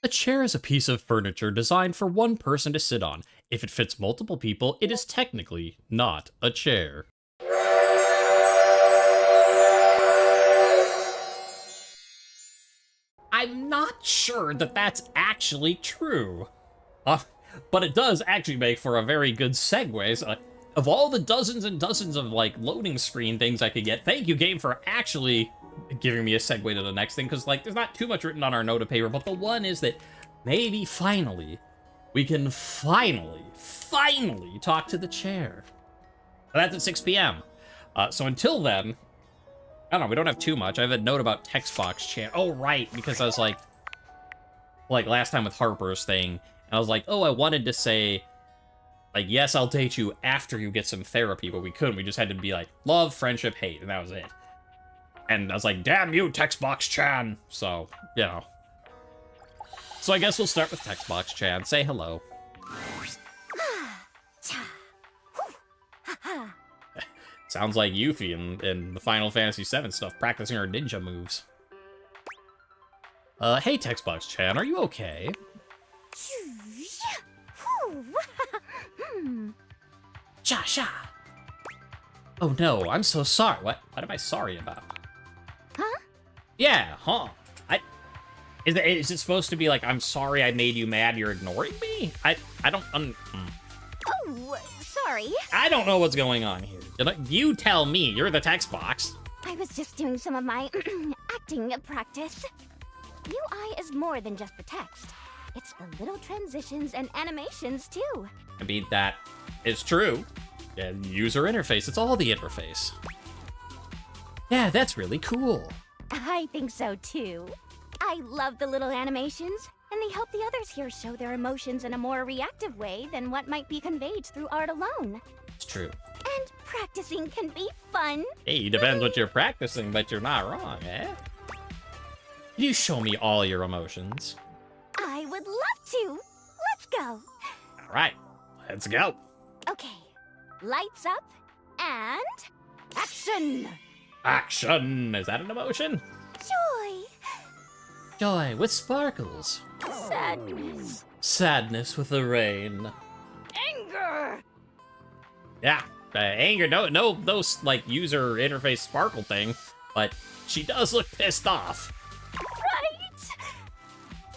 A chair is a piece of furniture designed for one person to sit on. If it fits multiple people, it is technically not a chair. I'm not sure that that's actually true. But it does actually make for a very good segue. So, of all the dozens and dozens of, like, loading screen things I could get, thank you, game, for actually giving me a segue to the next thing, because, like, there's not too much written on our note of paper, but the one is that maybe finally we can finally talk to the chair. That's at 6 p.m. So until then, I don't know, we don't have too much. I have a note about Textbox-Chan. Oh, right, because I was like last time with Harper's thing, and I was like, oh, I wanted to say, like, yes, I'll date you after you get some therapy, but we couldn't. We just had to be like, love, friendship, hate, and that was it. And I was like, damn you, Textbox-Chan! So, you know. So I guess we'll start with Textbox-Chan. Say hello. Sounds like Yuffie in the Final Fantasy VII stuff, practicing her ninja moves. Hey, Textbox-Chan, are you okay? Sha. Oh no, I'm so sorry. What am I sorry about? Huh? Yeah, huh? Is it supposed to be like, I'm sorry I made you mad, you're ignoring me? I don't... Oh, sorry. I don't know what's going on here. You tell me, you're the text box. I was just doing some of my acting practice. UI is more than just the text. It's the little transitions and animations, too. I mean, that is true. Yeah, user interface, it's all the interface. Yeah, that's really cool. I think so, too. I love the little animations, and they help the others here show their emotions in a more reactive way than what might be conveyed through art alone. It's true. And practicing can be fun. Hey, depends what you're practicing, but you're not wrong, eh? Can you show me all your emotions? I would love to. Let's go. All right, let's go. Okay, lights up, and action! Action! Is that an emotion? Joy! Joy with sparkles. Sadness. Sadness with the rain. Anger! Yeah, anger, no, like, user interface sparkle thing, but she does look pissed off. Fright!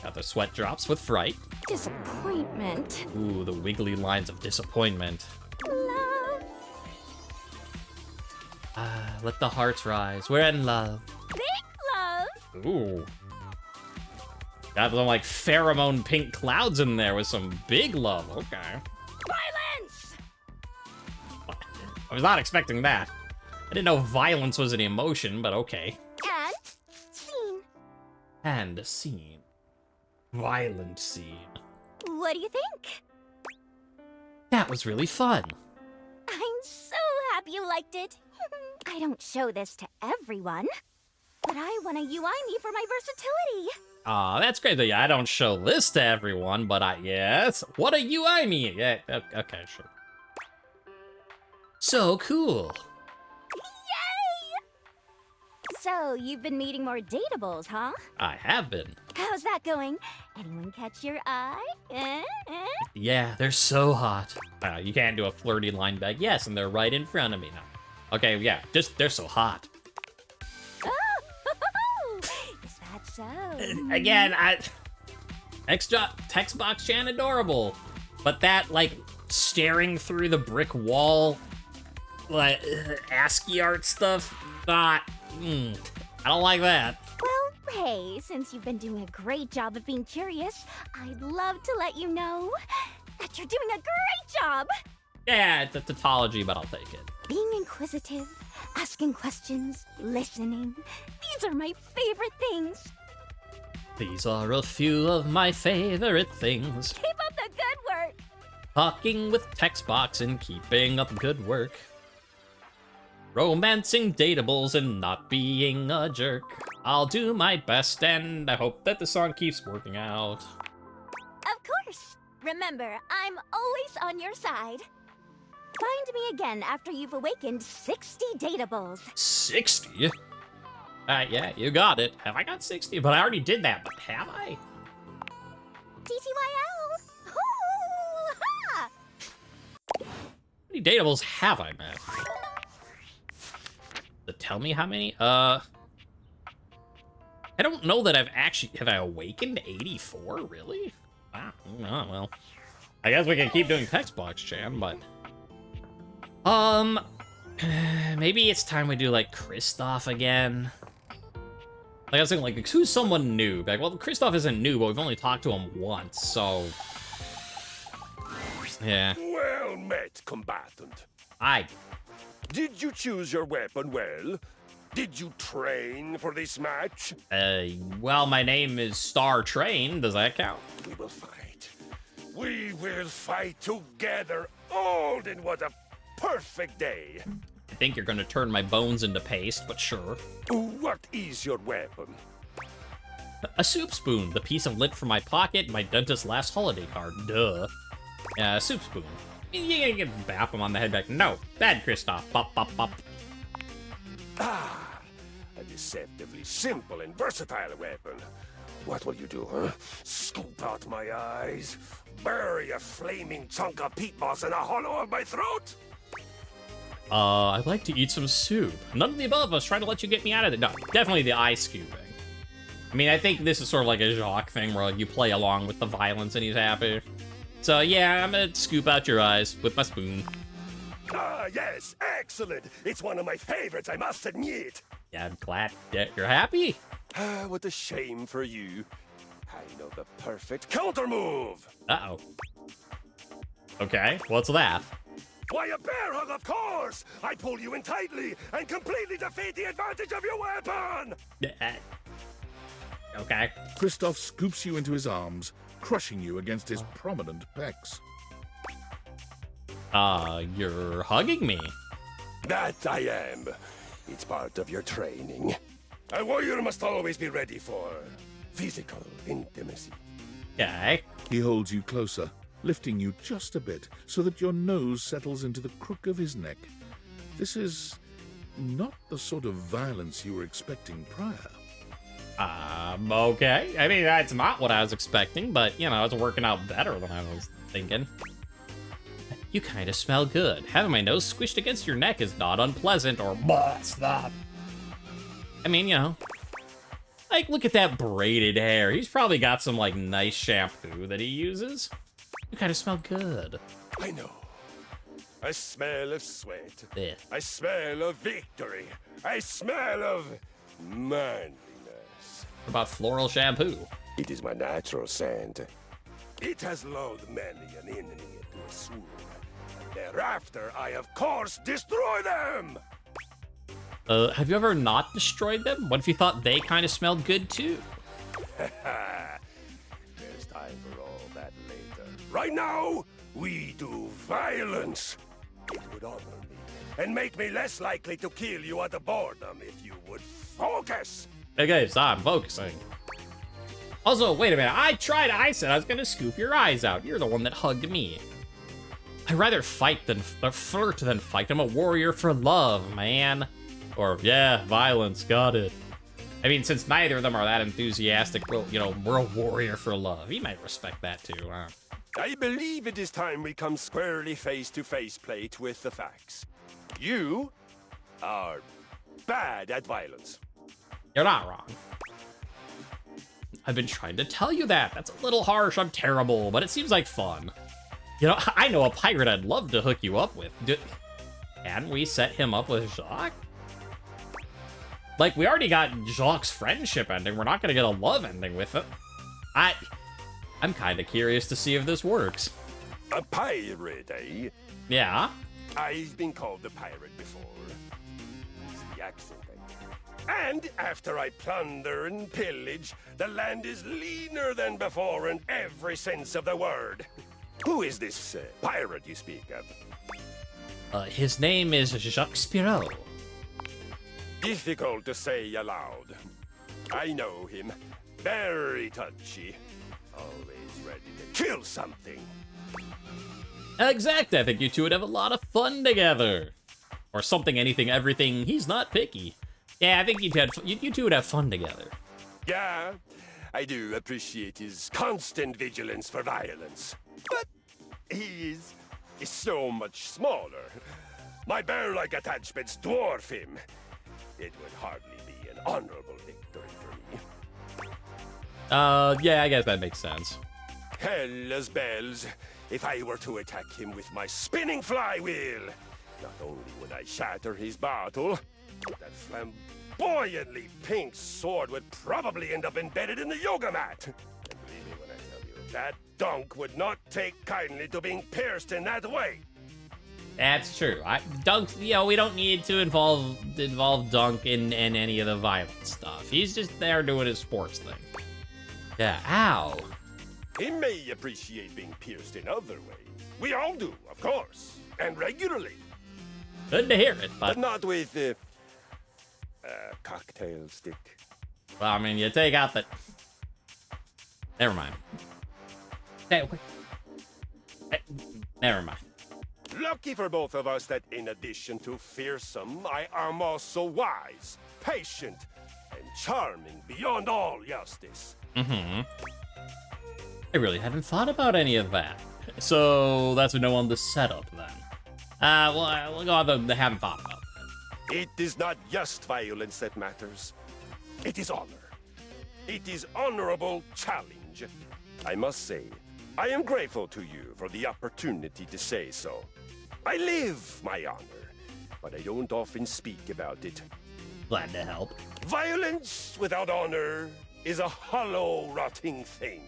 Got the sweat drops with fright. Disappointment. Ooh, the wiggly lines of disappointment. Love. Let the hearts rise. We're in love. Big love. Ooh. Got some, like, pheromone pink clouds in there with some big love. Okay. Violence! I was not expecting that. I didn't know violence was an emotion, but okay. And scene. And a scene. Violent scene. What do you think? That was really fun. I'm so happy you liked it. I don't show this to everyone, but I want a UI me for my versatility. Aw, that's great. Yeah, I don't show this to everyone, but yes. What a UI me. Yeah, okay, sure. So cool. Yay! So, you've been meeting more dateables, huh? I have been. How's that going? Anyone catch your eye? Yeah, they're so hot. You can't do a flirty line back. Yes, and they're right in front of me now. Okay, yeah, just they're so hot. Oh, is that so? Again, Textbox-Chan adorable, but that, like, staring through the brick wall, like, ASCII art stuff, not. I don't like that. Well, hey, since you've been doing a great job of being curious, I'd love to let you know that you're doing a great job. Yeah, it's a tautology, but I'll take it. Being inquisitive, asking questions, listening. These are my favorite things. These are a few of my favorite things. Keep up the good work. Talking with Textbox and keeping up good work. Romancing dateables and not being a jerk. I'll do my best and I hope that the song keeps working out. Of course. Remember, I'm always on your side. Find me again after you've awakened 60 dateables. 60? Yeah, you got it. Have I got 60? But I already did that, but have I? many Dateables have I met? Tell me how many? I don't know that I've actually... Have I awakened 84? Really? Wow. Oh, well. I guess we can keep doing Textbox-Chan, but... Maybe it's time we do, like, Kristoff again. Like, I was thinking, like, who's someone new? Like, well, Kristoff isn't new, but we've only talked to him once, so... Yeah. Well met, combatant. Did you choose your weapon well? Did you train for this match? Well, my name is StarTrain. Does that count? We will fight. We will fight together. Alden, what a perfect day. I think you're gonna turn my bones into paste, but sure. What is your weapon? A soup spoon, the piece of lint from my pocket, my dentist's last holiday card. Duh. Soup spoon. You can bap him on the head back. No, bad Kristoff. Pop, pop, pop. Ah, a deceptively simple and versatile weapon. What will you do, huh? Scoop out my eyes? Bury a flaming chunk of peat moss in a hollow of my throat? I'd like to eat some soup. None of the above. I was trying to let you get me out of it. No, definitely the eye scooping. I mean, I think this is sort of like a Jacques thing where like, you play along with the violence and he's happy. So yeah, I'm gonna scoop out your eyes with my spoon. Ah, yes, excellent. It's one of my favorites, I must admit. Yeah, I'm glad that you're happy. Ah, what a shame for you. I know the perfect counter move. Uh-oh. Okay, what's that? Why, a bear hug, of course! I pull you in tightly and completely defeat the advantage of your weapon! Okay. Kristoff scoops you into his arms, crushing you against his prominent pecs. You're hugging me. That I am. It's part of your training. A warrior must always be ready for physical intimacy. Okay. He holds you closer, lifting you just a bit so that your nose settles into the crook of his neck. This is not the sort of violence you were expecting prior. Okay. I mean, that's not what I was expecting, but, you know, it's working out better than I was thinking. You kind of smell good. Having my nose squished against your neck is not unpleasant, or stop. I mean, you know, like, look at that braided hair. He's probably got some, like, nice shampoo that he uses. You kind of smell good. I know. I smell of sweat. Yeah. I smell of victory. I smell of manliness. What about floral shampoo? It is my natural scent. It has lulled many an enemy into a swoon. And thereafter, I of course destroy them! Have you ever not destroyed them? What if you thought they kind of smelled good too? There's time for all that later. Right now, we do violence. It would honor me and make me less likely to kill you out of boredom if you would focus. Okay, so I'm focusing. Also, wait a minute. I said I was gonna scoop your eyes out. You're the one that hugged me. I'd rather fight than flirt than fight. I'm a warrior for love, man. Or, yeah, violence, got it. I mean, since neither of them are that enthusiastic, well, you know, we're a warrior for love. He might respect that too, huh? I believe it is time we come squarely face-to-face plate with the facts. You are bad at violence. You're not wrong. I've been trying to tell you that. That's a little harsh. I'm terrible, but it seems like fun. You know, I know a pirate I'd love to hook you up with. Can we set him up with Jacques? Like, we already got Jacques' friendship ending. We're not gonna get a love ending with it. I'm kind of curious to see if this works. A pirate, eh? Yeah? I've been called a pirate before. It's the accent, and after I plunder and pillage, the land is leaner than before in every sense of the word. Who is this pirate you speak of? His name is Shakespeare. Difficult to say aloud. I know him. Very touchy. Always ready to kill something. Exact. I think you two would have a lot of fun together. Or something, anything, everything. He's not picky. Yeah, I think you two would have fun together. Yeah, I do appreciate his constant vigilance for violence. But he is is so much smaller. My bear-like attachments dwarf him. It would hardly be an honorable victory for me. Yeah, I guess that makes sense. Hellas bells, if I were to attack him with my spinning flywheel, not only would I shatter his bottle, but that flamboyantly pink sword would probably end up embedded in the yoga mat. And believe me when I tell you, that dunk would not take kindly to being pierced in that way. That's true. Dunk, you know, we don't need to involve Dunk in any of the violent stuff. He's just there doing his sports thing. Yeah, ow. He may appreciate being pierced in other ways. We all do, of course, and regularly. Good to hear it, But but not with a cocktail stick. well, I mean, you take out the. Never mind. Hey, wait. Never mind. Lucky for both of us that in addition to fearsome, I am also wise, patient, and charming beyond all justice. Mm-hmm. I really hadn't thought about any of that. So that's a no on the setup then. Well, we'll go on the haven't thought about that. It is not just violence that matters. It is honor. It is honorable challenge. I must say, I am grateful to you for the opportunity to say so. I live my honor, but I don't often speak about it. Glad to help. Violence without honor is a hollow, rotting thing.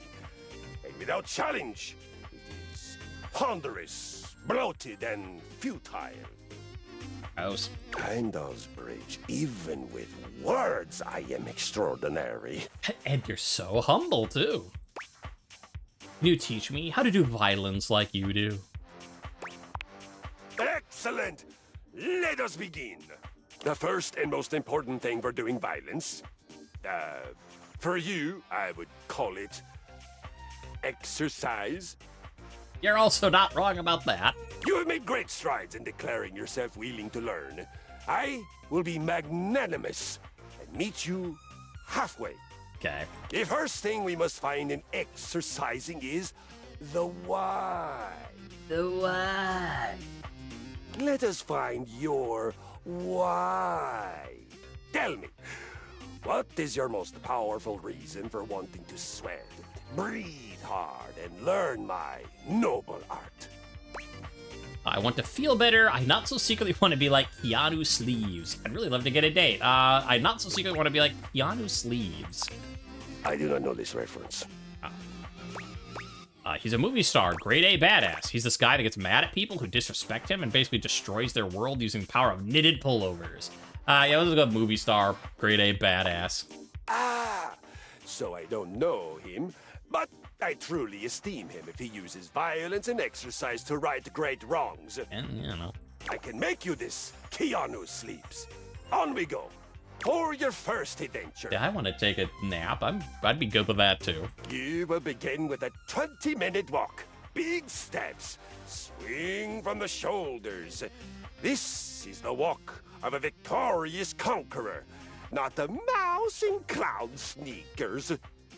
And without challenge, it is ponderous, bloated, and futile. Gross. Time does bridge. Even with words, I am extraordinary. And you're so humble, too. Can you teach me how to do violence like you do? Excellent! Let us begin. The first and most important thing for doing violence, for you, I would call it exercise. You're also not wrong about that. You have made great strides in declaring yourself willing to learn. I will be magnanimous and meet you halfway. Okay. The first thing we must find in exercising is the why. The why? Let us find your why. Tell me, what is your most powerful reason for wanting to sweat, breathe hard, and learn my noble art? I want to feel better. I not so secretly want to be like Keanu Sleeves. I'd really love to get a date. I not so secretly want to be like Keanu Sleeves. I do not know this reference. He's a movie star, grade A badass. He's this guy that gets mad at people who disrespect him and basically destroys their world using the power of knitted pullovers. Yeah, let's go movie star, grade A badass. Ah, so I don't know him, but I truly esteem him if he uses violence and exercise to right great wrongs. And, you know. I can make you this, Keanu Sleeps. On we go. For your first adventure. Yeah, I want to take a nap. I'd be good with that too. You will begin with a 20-minute walk. Big steps. Swing from the shoulders. This is the walk of a victorious conqueror, not a mouse in cloud sneakers.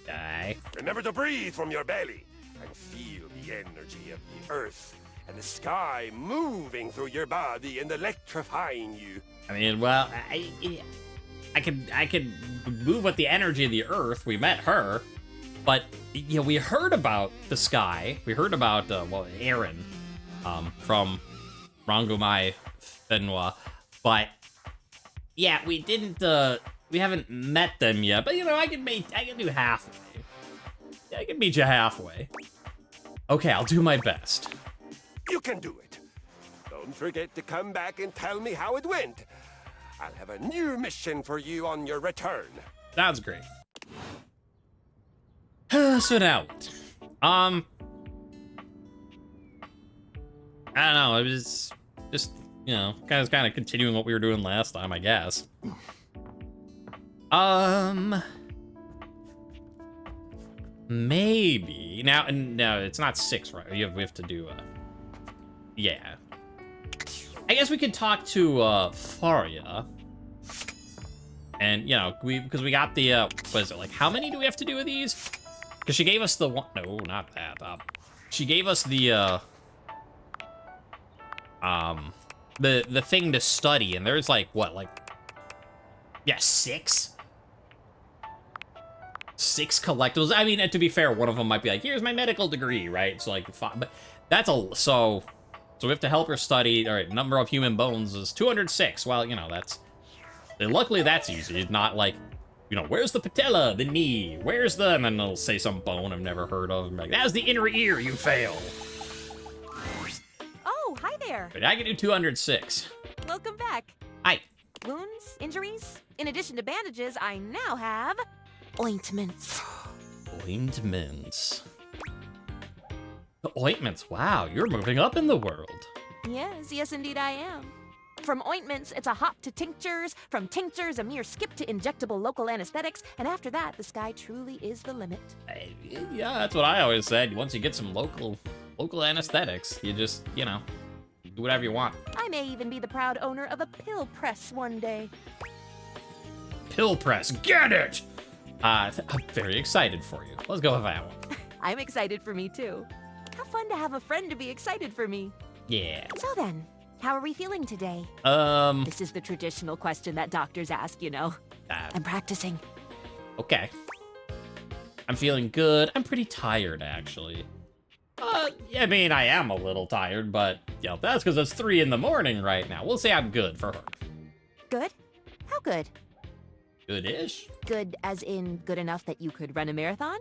Okay. Remember to breathe from your belly and feel the energy of the earth and the sky moving through your body and electrifying you. I mean, well, I can move with the energy of the earth. We met her, but you know, we heard about the sky. We heard about Aaron, from Rangomai Fenwa, but yeah, we didn't. We haven't met them yet. But you know, I can do halfway. Yeah, I can meet you halfway. Okay, I'll do my best. You can do it. Don't forget to come back and tell me how it went. I'll have a new mission for you on your return. That's great. So now, I don't know. It was just, you know, kind of continuing what we were doing last time, I guess. Maybe now. No, it's not 6, right? We have to do. Yeah. I guess we could talk to Faria. And, you know, because we got the, what is it, like, how many do we have to do of these? Because she gave us the one, no, not that, she gave us the, the thing to study, and there's like, what, like, yeah, six collectibles. I mean, to be fair, one of them might be like, here's my medical degree, right? So like, but that's so we have to help her study. All right, number of human bones is 206. Well, you know, luckily that's easy. It's not like, you know, where's the patella, the knee, where's the, and then they'll say some bone I've never heard of. And be like, that's the inner ear, you fail. Oh, hi there. But I can do 206. Welcome back. Hi. Wounds, injuries. In addition to bandages, I now have ointments. Ointments. The ointments, wow, you're moving up in the world. Yes, indeed I am. From ointments, it's a hop to tinctures. From tinctures, a mere skip to injectable local anesthetics. And after that, the sky truly is the limit. Yeah, that's what I always said. Once you get some local anesthetics, you just, you know, do whatever you want. I may even be the proud owner of a pill press one day. Pill press, get it! I'm very excited for you. Let's go with that one. I'm excited for me, too. How fun to have a friend to be excited for me. Yeah. So then, how are we feeling today? This is the traditional question that doctors ask, you know. I'm practicing. Okay. I'm feeling good. I'm pretty tired, actually. I mean, I am a little tired, but, you know, that's because it's 3 in the morning right now. We'll say I'm good for her. Good? How good? Good-ish. Good as in good enough that you could run a marathon?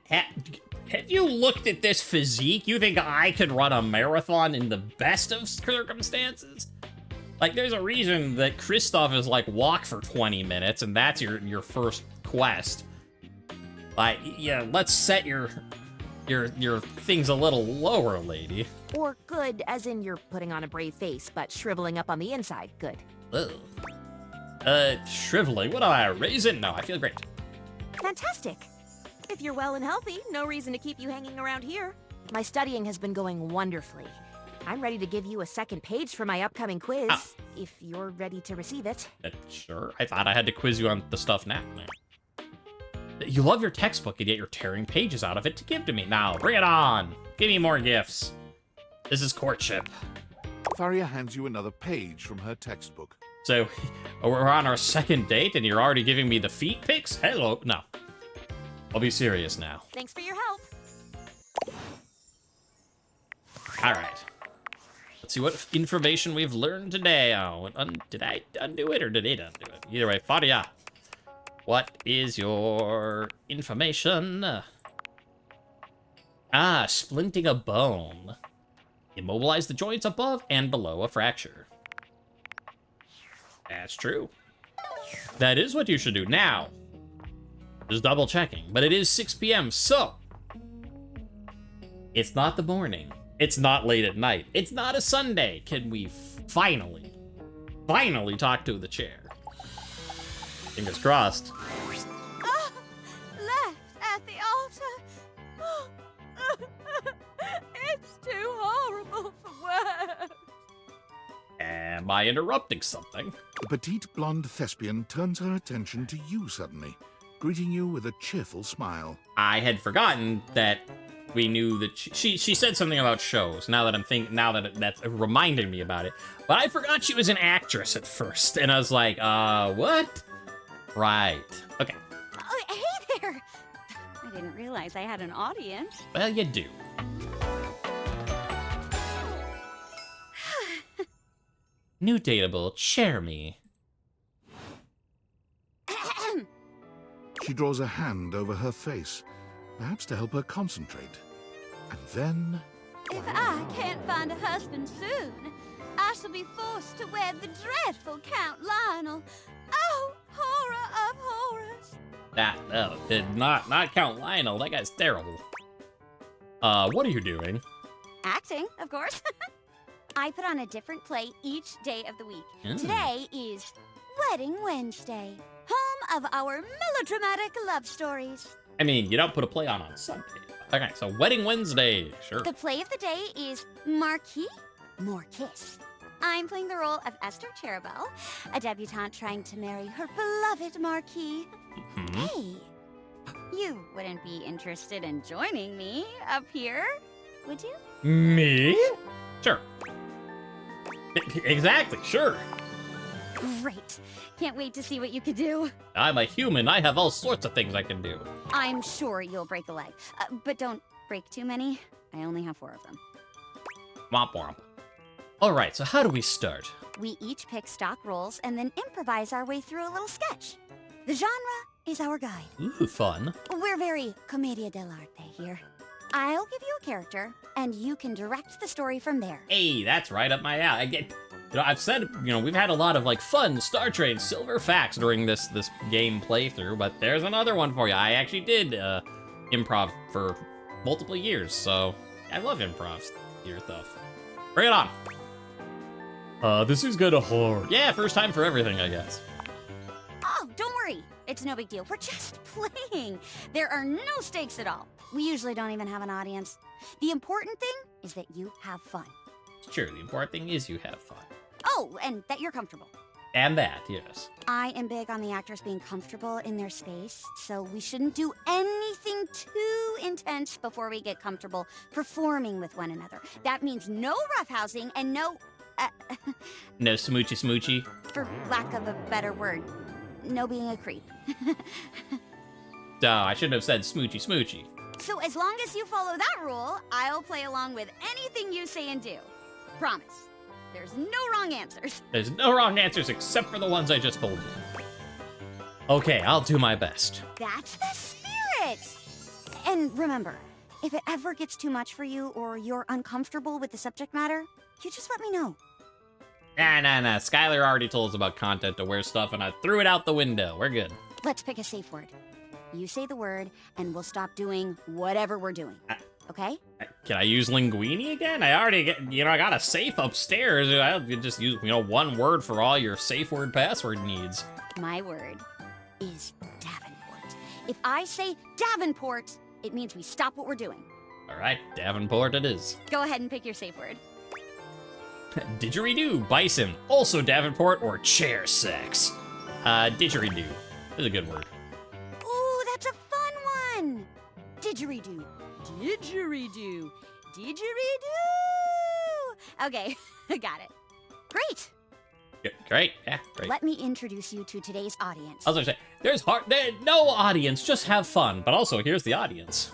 Have you looked at this physique? You think I could run a marathon in the best of circumstances? Like, there's a reason that Kristoff is like, walk for 20 minutes, and that's your first quest. Like, yeah, let's set your things a little lower, lady. Or good as in you're putting on a brave face, but shriveling up on the inside. Good. Ugh. Shriveling? What am I, a raisin? No, I feel great. Fantastic. If you're well and healthy, no reason to keep you hanging around here. My studying has been going wonderfully. I'm ready to give you a second page for my upcoming quiz, if you're ready to receive it. Sure. I thought I had to quiz you on the stuff now. You love your textbook, and yet you're tearing pages out of it to give to me. Now, bring it on. Give me more gifts. This is courtship. Faria hands you another page from her textbook. So, we're on our second date, and you're already giving me the feet pics? Hello. No. I'll be serious now. Thanks for your help. All right. Let's see what information we've learned today. Oh, did I undo it, or did it undo it? Either way, Faria. What is your information? Splinting a bone. Immobilize the joints above and below a fracture. That's true. That is what you should do. Now, just double checking, but it is 6 p.m., so it's not the morning. It's not late at night. It's not a Sunday. Can we finally talk to the chair? Fingers crossed. Left at the altar. It's too horrible for words. Am I interrupting something? The petite blonde thespian turns her attention to you suddenly, greeting you with a cheerful smile. I had forgotten that we knew that she said something about shows. Now that that's reminding me about it. But I forgot she was an actress at first, and I was like, what? Right. Okay. Oh, hey there. I didn't realize I had an audience. Well, you do. New dateable, Chairemi. She draws a hand over her face, perhaps to help her concentrate. And then... If I can't find a husband soon, I shall be forced to wed the dreadful Count Lionel. Oh, horror of horrors. Not Count Lionel. That guy's terrible. What are you doing? Acting, of course. I put on a different play each day of the week. Mm. Today is Wedding Wednesday, home of our melodramatic love stories. I mean, you don't put a play on Sunday. Okay, so Wedding Wednesday, sure. The play of the day is Marquis, More Kiss. I'm playing the role of Esther Cherubel, a debutante trying to marry her beloved Marquis. Mm-hmm. Hey, you wouldn't be interested in joining me up here, would you? Me? Sure. Exactly, sure. Great. Can't wait to see what you can do. I'm a human. I have all sorts of things I can do. I'm sure you'll break a leg. But don't break too many. I only have 4 of them. Womp womp. Alright, so how do we start? We each pick stock roles and then improvise our way through a little sketch. The genre is our guide. Ooh, fun. We're very commedia dell'arte here. I'll give you a character, and you can direct the story from there. Hey, that's right up my alley. I've said, we've had a lot of, fun StarTrain silver facts during this game playthrough, but there's another one for you. I actually did improv for multiple years, so I love improv stuff. Bring it on. This is kinda hard. Yeah, first time for everything, I guess. Oh, don't worry. It's no big deal. We're just playing. There are no stakes at all. We usually don't even have an audience. The important thing is that you have fun. It's true. The important thing is you have fun. Oh, and that you're comfortable. And that, yes. I am big on the actors being comfortable in their space, so we shouldn't do anything too intense before we get comfortable performing with one another. That means no roughhousing and no... No smoochy smoochy. for lack of a better word, no being a creep. Duh, I shouldn't have said smoochy smoochy. So as long as you follow that rule, I'll play along with anything you say and do. Promise. There's no wrong answers. There's no wrong answers except for the ones I just told you. Okay, I'll do my best. That's the spirit! And remember, if it ever gets too much for you or you're uncomfortable with the subject matter, you just let me know. Nah. Skylar already told us about content aware stuff and I threw it out the window. We're good. Let's pick a safe word. You say the word, and we'll stop doing whatever we're doing. Okay? Can I use linguini again? I already get, I got a safe upstairs. I'll just use, one word for all your safe word password needs. My word is Davenport. If I say Davenport, it means we stop what we're doing. All right, Davenport it is. Go ahead and pick your safe word. Didgeridoo, bison, also Davenport, or chair sex. Didgeridoo is a good word. Ooh, that's a fun one! Didgeridoo. Didgeridoo. Didgeridoo! Okay, got it. Great! Great, yeah, great. Let me introduce you to today's audience. I was gonna say, there's no audience, just have fun. But also, here's the audience.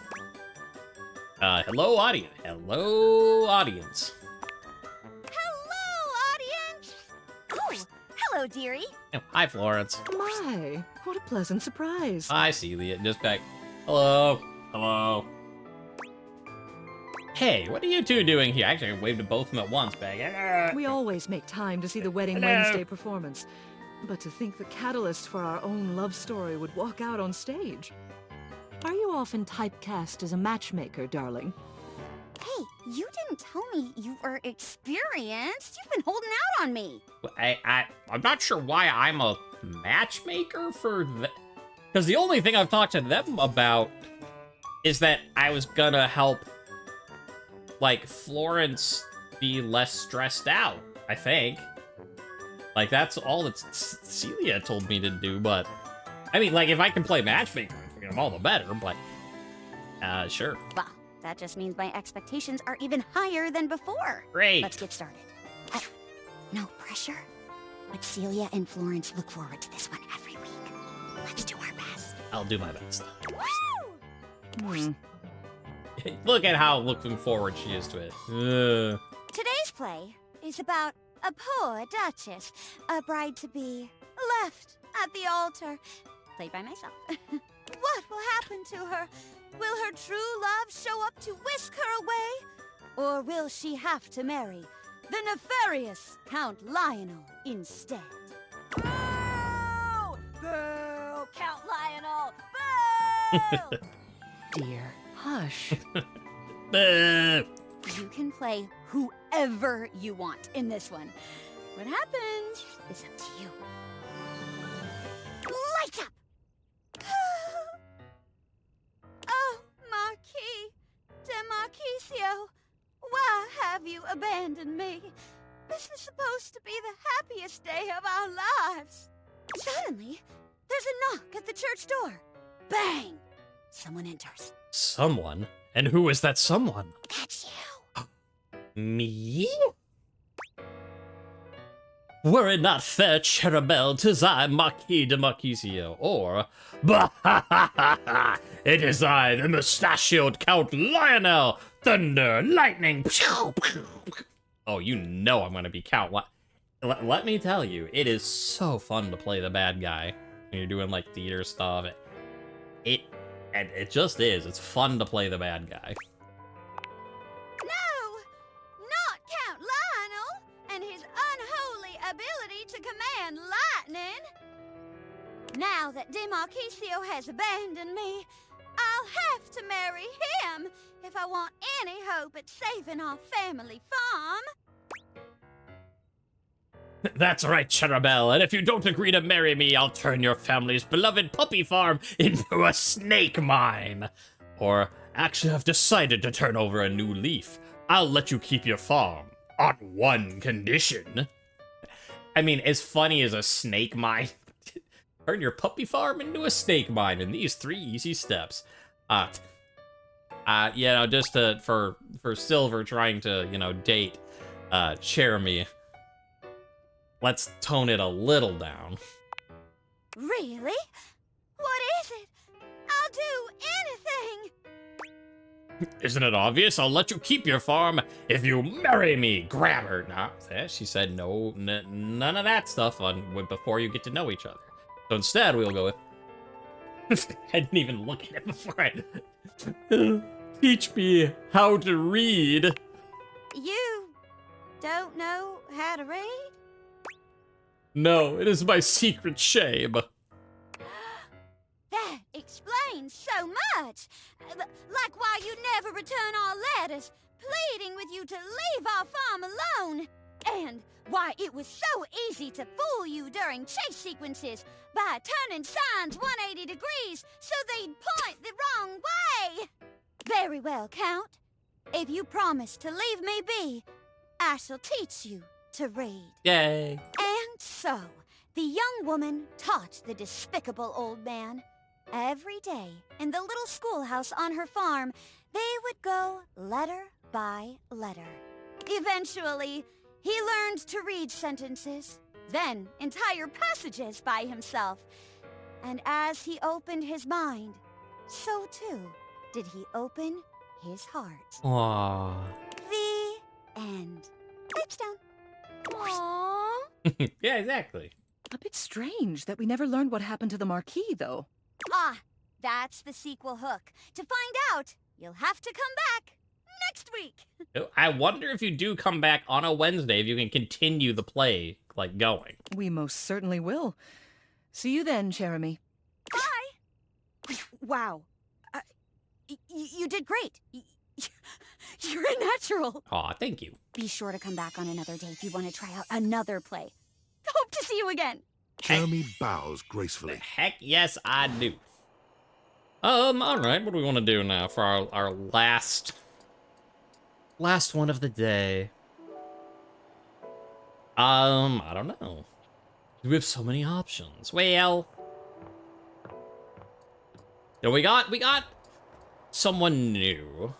Hello, audience. Hello, audience. Hello, audience! Oh, hello, dearie. Oh, hi, Florence. My, what a pleasant surprise. Hi, Celia. Just back. Hello. Hello. Hey, what are you two doing here? Actually, I waved to both of them at once, back. We always make time to see the Wedding Hello. Wednesday performance. But to think the catalyst for our own love story would walk out on stage. Are you often typecast as a matchmaker, darling? Hey, you didn't tell me you were experienced. You've been holding out on me. I'm not sure why I'm a matchmaker for that. Because the only thing I've talked to them about is that I was gonna help, Florence be less stressed out, I think. That's all that Celia told me to do, but... I mean, if I can play matchmaker, all the better, but... sure. Well, that just means my expectations are even higher than before. Great. Let's get started. No pressure, but Celia and Florence look forward to this one every week. Let's do our best. I'll do my best. Woo! Look at how looking forward she is to it. Today's play is about a poor duchess, a bride-to-be, left at the altar, played by myself. What will happen to her? Will her true love show up to whisk her away? Or will she have to marry the nefarious Count Lionel instead? Boo! Boo! Count Lionel! Boo! Dear, hush. Boo! You can play whoever you want in this one. What happens is up to you. Light up! Oh, Marquis de Marquisio, why have you abandoned me? This is supposed to be the happiest day of our lives. Suddenly, there's a knock at the church door. Bang! Someone enters. Someone? And who is that someone? That's you. Me? Were it not fair, Cherubel, 'tis I, Marquis de Marquisio, or, bah ha ha ha ha, it is I, the mustachioed Count Lionel, thunder, lightning, pew, pew, pew. Oh, you know I'm gonna be Count. Let me tell you, it is so fun to play the bad guy when you're doing, like, theater stuff. It just is. It's fun to play the bad guy. No! Not Count Lionel and his unholy ability to command lightning! Now that De Marquisio has abandoned me, I'll have to marry him if I want any hope at saving our family farm. That's right, Cherubel, and if you don't agree to marry me, I'll turn your family's beloved puppy farm into a snake mine. Or, actually, I've decided to turn over a new leaf. I'll let you keep your farm, on one condition. I mean, as funny as a snake mine. Turn your puppy farm into a snake mine in these 3 easy steps. Just for Silver trying to, date, Chairemi. Let's tone it a little down. Really? What is it? I'll do anything! Isn't it obvious? I'll let you keep your farm if you marry me. Grab her. Nah, she said no, none of that stuff before you get to know each other. So instead, we'll go with... I didn't even look at it before I... Teach me how to read. You don't know how to read? No, it is my secret shame. That explains so much. Like why you never return our letters, pleading with you to leave our farm alone. And why it was so easy to fool you during chase sequences by turning signs 180 degrees so they'd point the wrong way. Very well, Count. If you promise to leave me be, I shall teach you to read. Yay. And so, the young woman taught the despicable old man. Every day, in the little schoolhouse on her farm, they would go letter by letter. Eventually, he learned to read sentences, then entire passages by himself. And as he opened his mind, so too did he open his heart. Aww. The end. Touchdown. Aww. Yeah, exactly. A bit strange that we never learned what happened to the Marquis, though. Ah, that's the sequel hook. To find out, you'll have to come back next week. I wonder if you do come back on a Wednesday, if you can continue the play, going. We most certainly will. See you then, Chairemi. Bye. Wow. You did great. You're a natural. Aw, thank you. Be sure to come back on another day if you want to try out another play. Hope to see you again. Chairemi bows gracefully. Heck yes, I do. Alright, what do we want to do now for our last one of the day? I don't know. We have so many options. Well, we got someone new.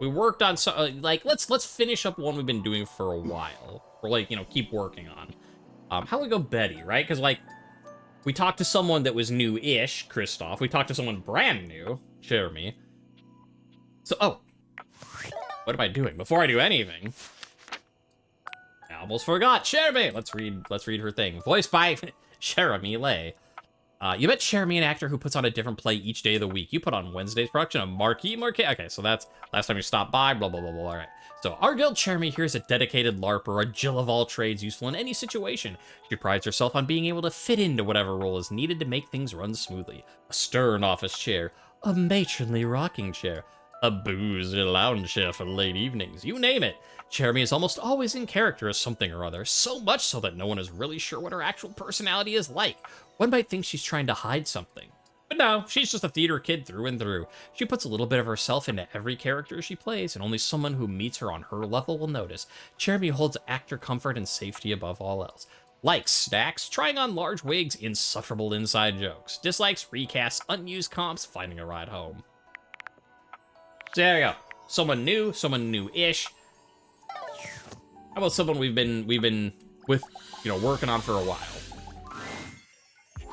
We worked on let's finish up one we've been doing for a while, or keep working on. How we go Betty, right? Because we talked to someone that was new-ish, Kristoff. We talked to someone brand new, Chairemi. So, what am I doing? Before I do anything, I almost forgot. Chairemi! Let's read her thing. Voiced by Chairemi Lay. You met Chairemi, an actor who puts on a different play each day of the week. You put on Wednesday's production of Marquis. Okay, so that's last time you stopped by, blah, blah, blah, blah. All right. So our guild Chairemi here is a dedicated LARPer, a Jill of all trades, useful in any situation. She prides herself on being able to fit into whatever role is needed to make things run smoothly. A stern office chair, a matronly rocking chair, a boozy lounge chair for late evenings, you name it. Chairemi is almost always in character as something or other, so much so that no one is really sure what her actual personality is like. One might think she's trying to hide something. But no, she's just a theater kid through and through. She puts a little bit of herself into every character she plays, and only someone who meets her on her level will notice. Chairemi holds actor comfort and safety above all else. Likes snacks, trying on large wigs, insufferable inside jokes. Dislikes recasts, unused comps, finding a ride home. So there you go. Someone new-ish. How about someone we've been with, working on for a while.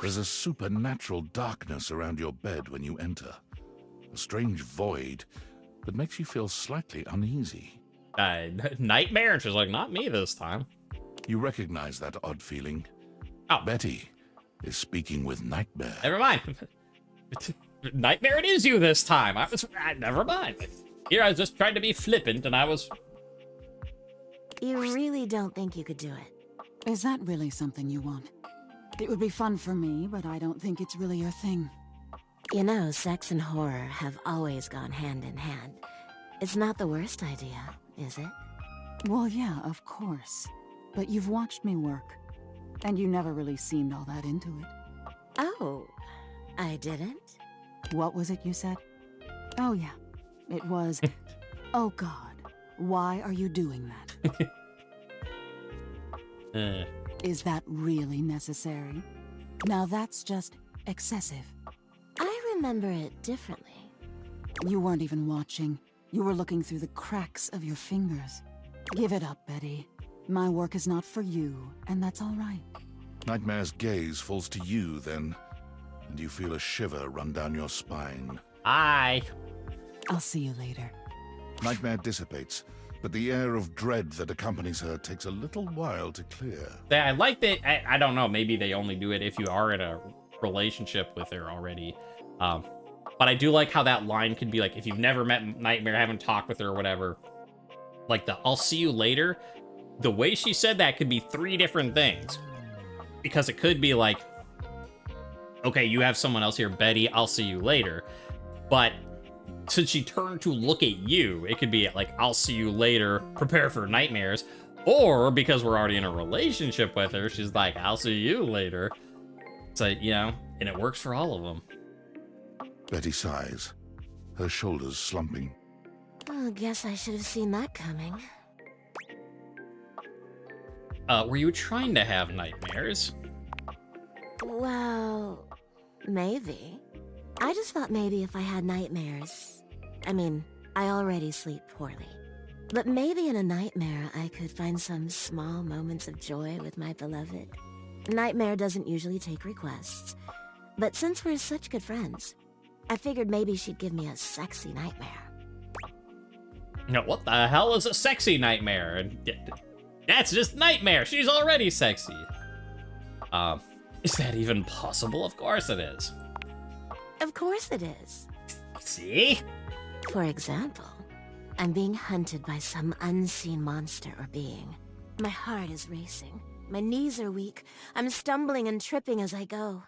There's a supernatural darkness around your bed when you enter. A strange void that makes you feel slightly uneasy. Nightmare? And she's like, not me this time. You recognize that odd feeling. Oh. Betty is speaking with Nightmare. Never mind. Nightmare, it is you this time. Never mind. Here, I was just trying to be flippant, and I was... You really don't think you could do it? Is that really something you want? It would be fun for me, but I don't think it's really your thing. You know, sex and horror have always gone hand in hand. It's not the worst idea, is it? Well, yeah, of course. But you've watched me work, and you never really seemed all that into it. Oh, I didn't? What was it you said? Oh, yeah. It was, oh God, why are you doing that? Is that really necessary? Now that's just excessive. I remember it differently. You weren't even watching. You were looking through the cracks of your fingers. Give it up, Betty. My work is not for you, and that's all right. Nightmare's gaze falls to you then, and you feel a shiver run down your spine. Hi. I'll see you later. Nightmare dissipates, but the air of dread that accompanies her takes a little while to clear. I like that. I don't know. Maybe they only do it if you are in a relationship with her already. But I do like how that line could be like, if you've never met Nightmare, haven't talked with her or whatever, like the I'll see you later, the way she said that could be 3 different things. Because it could be like, okay, you have someone else here, Betty, I'll see you later. But since she turned to look at you, it could be like, I'll see you later, prepare for nightmares. Or because we're already in a relationship with her, she's like, I'll see you later. So, and it works for all of them. Betty sighs, her shoulders slumping. Oh, guess I should have seen that coming. Were you trying to have nightmares? Well, maybe. I just thought maybe if I had nightmares... I mean, I already sleep poorly. But maybe in a nightmare I could find some small moments of joy with my beloved. Nightmare doesn't usually take requests. But since we're such good friends, I figured maybe she'd give me a sexy nightmare. What the hell is a sexy nightmare? That's just Nightmare. She's already sexy. Is that even possible? Of course it is. Of course it is. See? For example, I'm being hunted by some unseen monster or being. My heart is racing. My knees are weak. I'm stumbling and tripping as I go.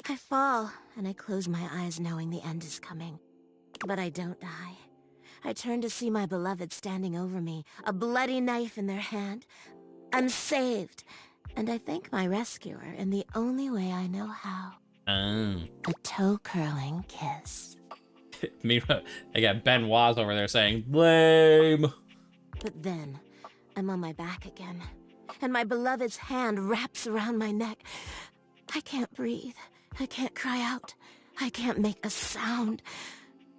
I fall, and I close my eyes knowing the end is coming. But I don't die. I turn to see my beloved standing over me, a bloody knife in their hand. I'm saved, and I thank my rescuer in the only way I know how. A toe-curling kiss. Meanwhile, I got Ben Waz over there saying, lame. But then, I'm on my back again, and my beloved's hand wraps around my neck. I can't breathe. I can't cry out. I can't make a sound.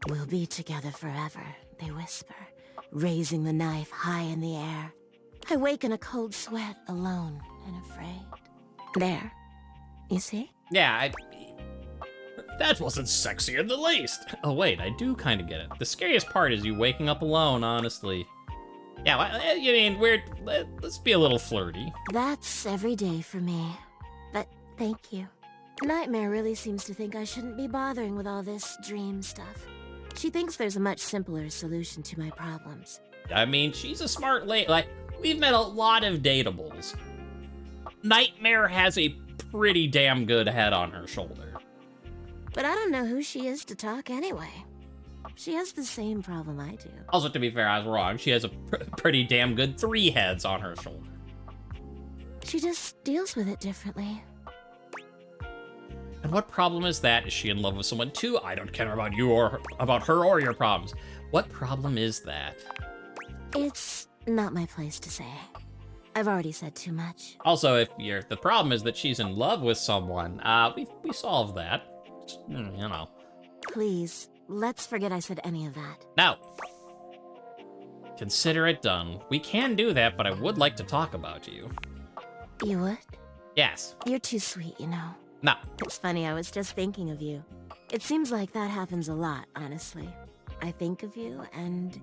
We'll be together forever, they whisper, raising the knife high in the air. I wake in a cold sweat, alone and afraid. There. You see? Yeah, that wasn't sexy in the least. Oh, wait, I do kind of get it. The scariest part is you waking up alone, honestly. Yeah, you mean, let's be a little flirty. That's every day for me. But thank you. Nightmare really seems to think I shouldn't be bothering with all this dream stuff. She thinks there's a much simpler solution to my problems. I mean, she's a smart lady. Like, we've met a lot of dateables. Nightmare has a pretty damn good head on her shoulder. But I don't know who she is to talk anyway. She has the same problem I do. Also, to be fair, I was wrong. She has a pretty damn good 3 heads on her shoulder. She just deals with it differently. And what problem is that? Is she in love with someone too? I don't care about you or about her or your problems. What problem is that? It's not my place to say. I've already said too much. Also, if the problem is that she's in love with someone, we solved that. Please, let's forget I said any of that. Now, consider it done. We can do that, but I would like to talk about you. You would? Yes. You're too sweet, you know. No. It's funny, I was just thinking of you. It seems like that happens a lot, honestly. I think of you, and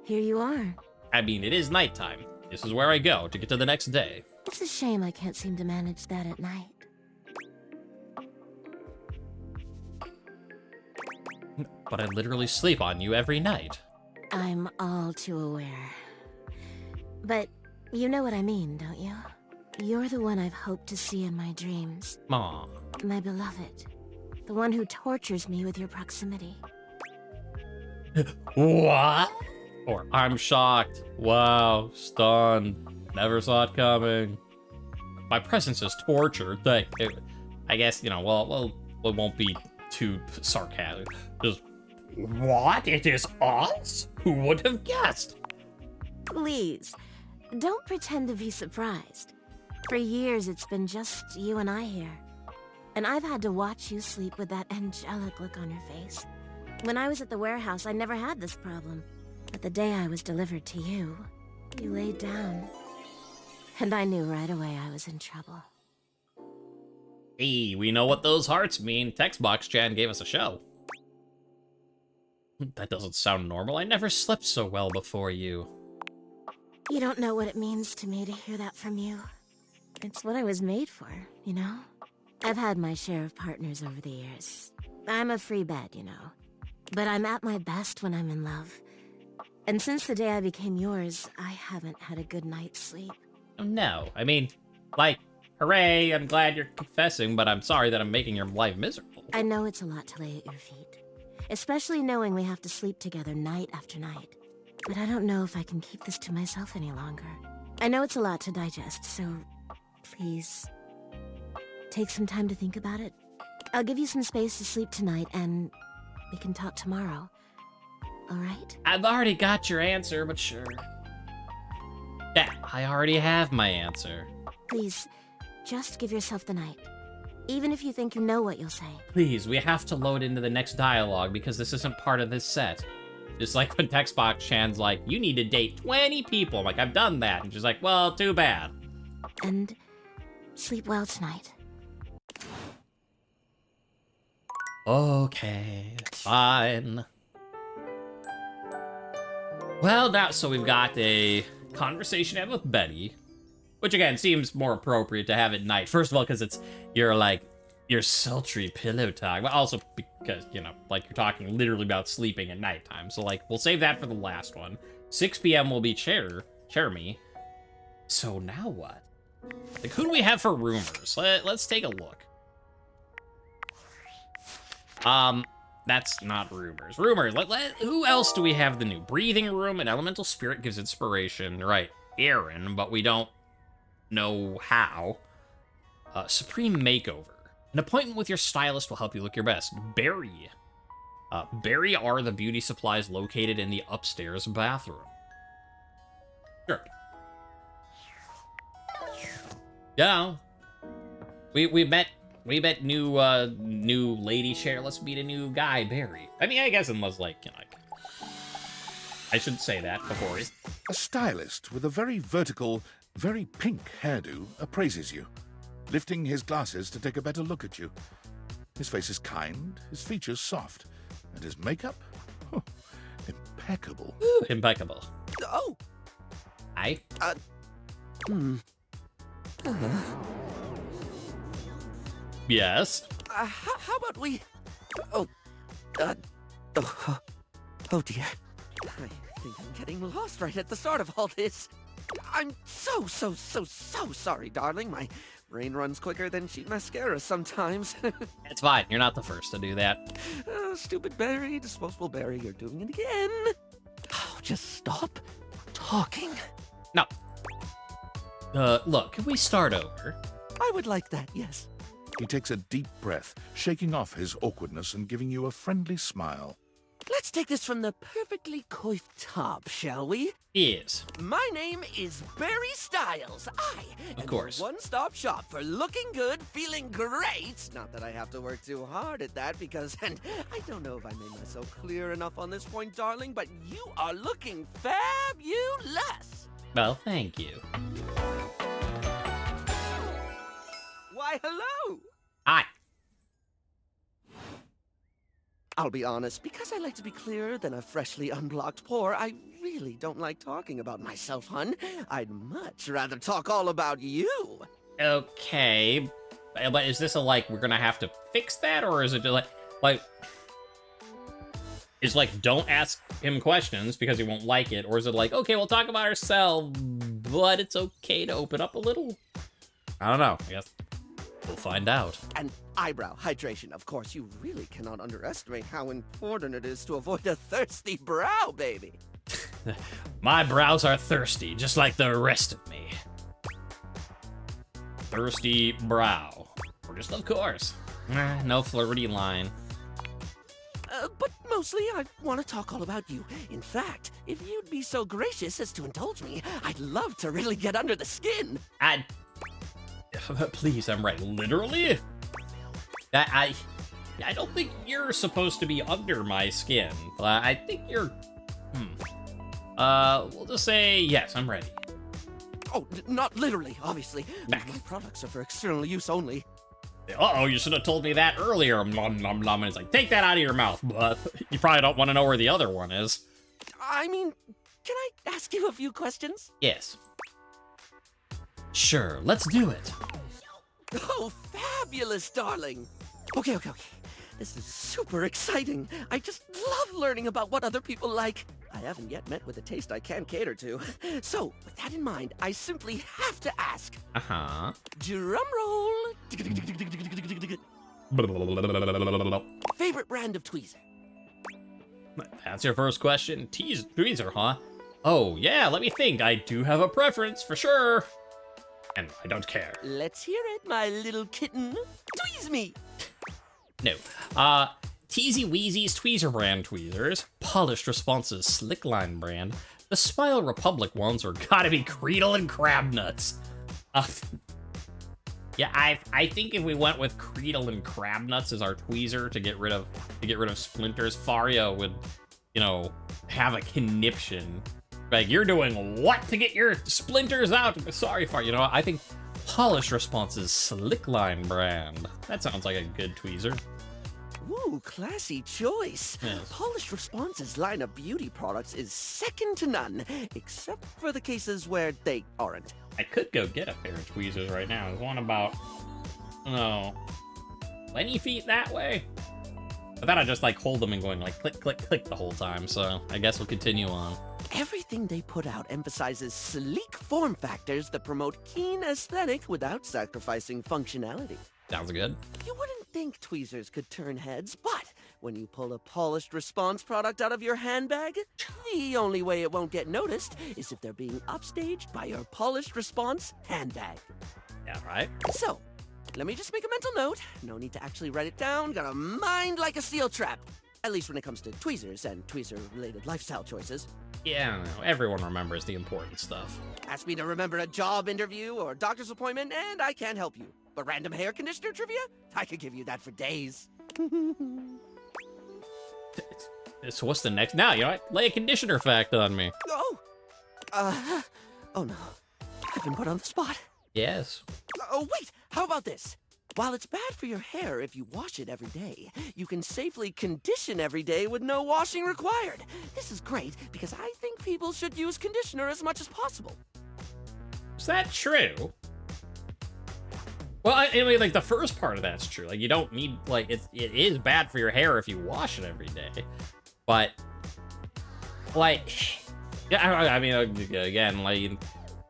here you are. I mean, it is nighttime. This is where I go to get to the next day. It's a shame I can't seem to manage that at night. But I literally sleep on you every night. I'm all too aware. But you know what I mean, don't you? You're the one I've hoped to see in my dreams. Aw. My beloved. The one who tortures me with your proximity. What? Or I'm shocked. Wow. Stunned. Never saw it coming. My presence is torture. I guess, you know, well, it won't be too sarcastic. Just, what? It is us? Who would have guessed? Please, don't pretend to be surprised. For years, it's been just you and I here. And I've had to watch you sleep with that angelic look on your face. When I was at the warehouse, I never had this problem. But the day I was delivered to you, you laid down. And I knew right away I was in trouble. Hey, we know what those hearts mean. Textbox-Chan gave us a show. That doesn't sound normal. I never slept so well before you. You don't know what it means to me to hear that from you. It's what I was made for, you know? I've had my share of partners over the years. I'm a free bed, you know. But I'm at my best when I'm in love. And since the day I became yours, I haven't had a good night's sleep. Oh, no. I mean, like, hooray, I'm glad you're confessing, but I'm sorry that I'm making your life miserable. I know it's a lot to lay at your feet. Especially knowing we have to sleep together night after night. But I don't know if I can keep this to myself any longer. I know it's a lot to digest, so please, take some time to think about it. I'll give you some space to sleep tonight, and we can talk tomorrow. All right? I've already got your answer, but sure. Yeah, I already have my answer. Please, just give yourself the night. Even if you think you know what you'll say. Please, we have to load into the next dialogue because this isn't part of this set. Just like when Textbox-Chan's like, you need to date 20 people. I'm like, I've done that. And she's like, well, too bad. And sleep well tonight. Okay, fine. Well, now, so we've got a conversation to have with Betty, which again seems more appropriate to have at night. First of all, because it's your sultry pillow talk, but also because, you know, like you're talking literally about sleeping at nighttime. So like, we'll save that for the last one. 6 p.m. will be Chairemi. So now what? Like, who do we have for rumors? Let's take a look. That's not rumors. Rumors. Who else do we have the new? Breathing room, an elemental spirit gives inspiration. Right, Aaron, but we don't know how. Supreme makeover. An appointment with your stylist will help you look your best. Barry. Barry are the beauty supplies located in the upstairs bathroom. Sure. Yeah. We met new lady chair. Let's meet a new guy, Barry. I mean, I guess unless like, you know, like, I should say that before he... A stylist with a very vertical, very pink hairdo appraises you, lifting his glasses to take a better look at you. His face is kind, his features soft, and his makeup? Oh, impeccable. Ooh, impeccable. Oh! Aye? Yes? How about we... Oh dear. I think I'm getting lost right at the start of all this. I'm so sorry, darling. My brain runs quicker than cheap mascara sometimes. It's fine. You're not the first to do that. Stupid Barry, disposable Barry, you're doing it again. Oh, just stop talking. No. Look, can we start over? I would like that, yes. He takes a deep breath, shaking off his awkwardness and giving you a friendly smile. Let's take this from the perfectly coiffed top, shall we? Yes. My name is Barry Styles. Of course. One-stop shop for looking good, feeling great. Not that I have to work too hard at that because, and I don't know if I made myself clear enough on this point, darling, but you are looking fabulous. Well, thank you. Why, hello! Hi. I'll be honest, because I like to be clearer than a freshly unblocked pore, I really don't like talking about myself, hun. I'd much rather talk all about you. Okay. But is this a, like, we're gonna have to fix that, or is it just like... It's like, don't ask him questions because he won't like it, or is it like, okay, we'll talk about ourselves, but it's okay to open up a little? I don't know. I guess we'll find out. And eyebrow hydration, of course. You really cannot underestimate how important it is to avoid a thirsty brow, baby. My brows are thirsty, just like the rest of me. Thirsty brow. Or just, of course. No flirty line. But mostly I want to talk all about you. In fact, if you'd be so gracious as to indulge me, I'd love to really get under the skin. Please, I'm right. Literally? I don't think you're supposed to be under my skin. I think you're... We'll just say, yes, I'm ready. Oh, not literally, obviously. My products are for external use only. Uh-oh, you should have told me that earlier. Nom, nom, nom. And it's like, take that out of your mouth, but you probably don't want to know where the other one is. I mean, can I ask you a few questions? Yes. Sure, let's do it. Oh, fabulous, darling. Okay. This is super exciting. I just love learning about what other people like. I haven't yet met with a taste I can cater to. So, with that in mind, I simply have to ask. Uh-huh. Drum roll. Favorite brand of tweezer? That's your first question? Tweezer, huh? Oh, yeah, let me think. I do have a preference, for sure. And I don't care. Let's hear it, my little kitten. Tweeze me. No. Teasy Weezy's Tweezer brand tweezers, Polished Responses Slickline brand, the Smile Republic ones are gotta be Creedle and Crabnuts. Yeah, I think if we went with Creedle and Crabnuts as our tweezer to get rid of splinters, Faria would, you know, have a conniption. Like, you're doing what to get your splinters out? Sorry, Faria. You know, I think Polished Responses Slickline brand. That sounds like a good tweezer. Ooh, classy choice. Yes. Polished Responses line of beauty products is second to none, except for the cases where they aren't. I could go get a pair of tweezers right now. There's one about, 20 feet that way. But then I just like hold them and going like click, click, click the whole time. So I guess we'll continue on. Everything they put out emphasizes sleek form factors that promote keen aesthetic without sacrificing functionality. Sounds good. You wouldn't think tweezers could turn heads, but when you pull a Polished Response product out of your handbag, the only way it won't get noticed is if they're being upstaged by your Polished Response handbag. Yeah, right? So, let me just make a mental note. No need to actually write it down. Got a mind like a steel trap. At least when it comes to tweezers and tweezer-related lifestyle choices. Yeah, no, everyone remembers the important stuff. Ask me to remember a job interview or doctor's appointment, and I can't help you. But random hair conditioner trivia? I could give you that for days. So what's the next? Now, you know what? Lay a conditioner fact on me. Oh! Oh no. I've been put on the spot. Yes. Oh, wait! How about this? While it's bad for your hair if you wash it every day, you can safely condition every day with no washing required. This is great because I think people should use conditioner as much as possible. Is that true? Well, I mean, like, the first part of that's true. Like, you don't need, like, it is bad for your hair if you wash it every day. But, like, yeah, I mean, again, like,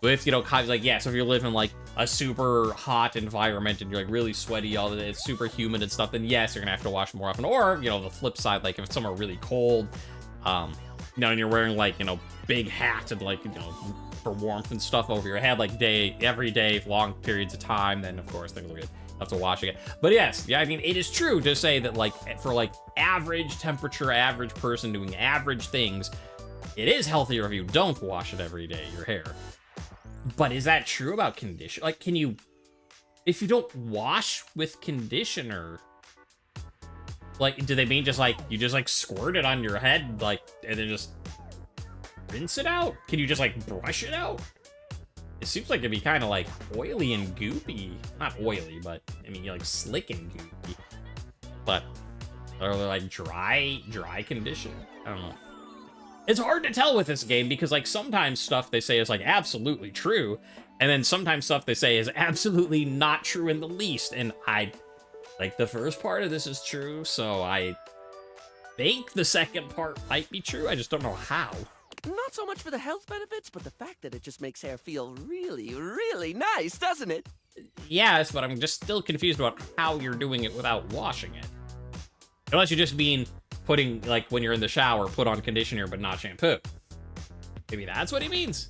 if, you know, like, yeah, so if you're living, like, a super hot environment and you're, like, really sweaty all the day, it's super humid and stuff, then yes, you're gonna have to wash more often. Or, you know, the flip side, like, if it's somewhere really cold, you know, and you're wearing, like, you know, big hats and, like, you know, for warmth and stuff over your head, like every day, long periods of time, then of course things will get have to wash again. But yes, yeah, I mean, it is true to say that, like, for like average temperature, average person doing average things, it is healthier if you don't wash it every day, your hair. But is that true about conditioner? Like, can you, if you don't wash with conditioner, like, do they mean just like you just like squirt it on your head, like, and then just rinse it out? Can you just like brush it out? It seems like it'd be kind of like oily and goopy. Not oily, but I mean like slick and goopy. But are they like dry condition? I don't know. It's hard to tell with this game because like sometimes stuff they say is like absolutely true, and then sometimes stuff they say is absolutely not true in the least. And I like the first part of this is true, so I think the second part might be true. I just don't know how. Not so much for the health benefits, but the fact that it just makes hair feel really, really nice, doesn't it? Yes, but I'm just still confused about how you're doing it without washing it. Unless you just mean putting, like, when you're in the shower, put on conditioner but not shampoo. Maybe that's what he means?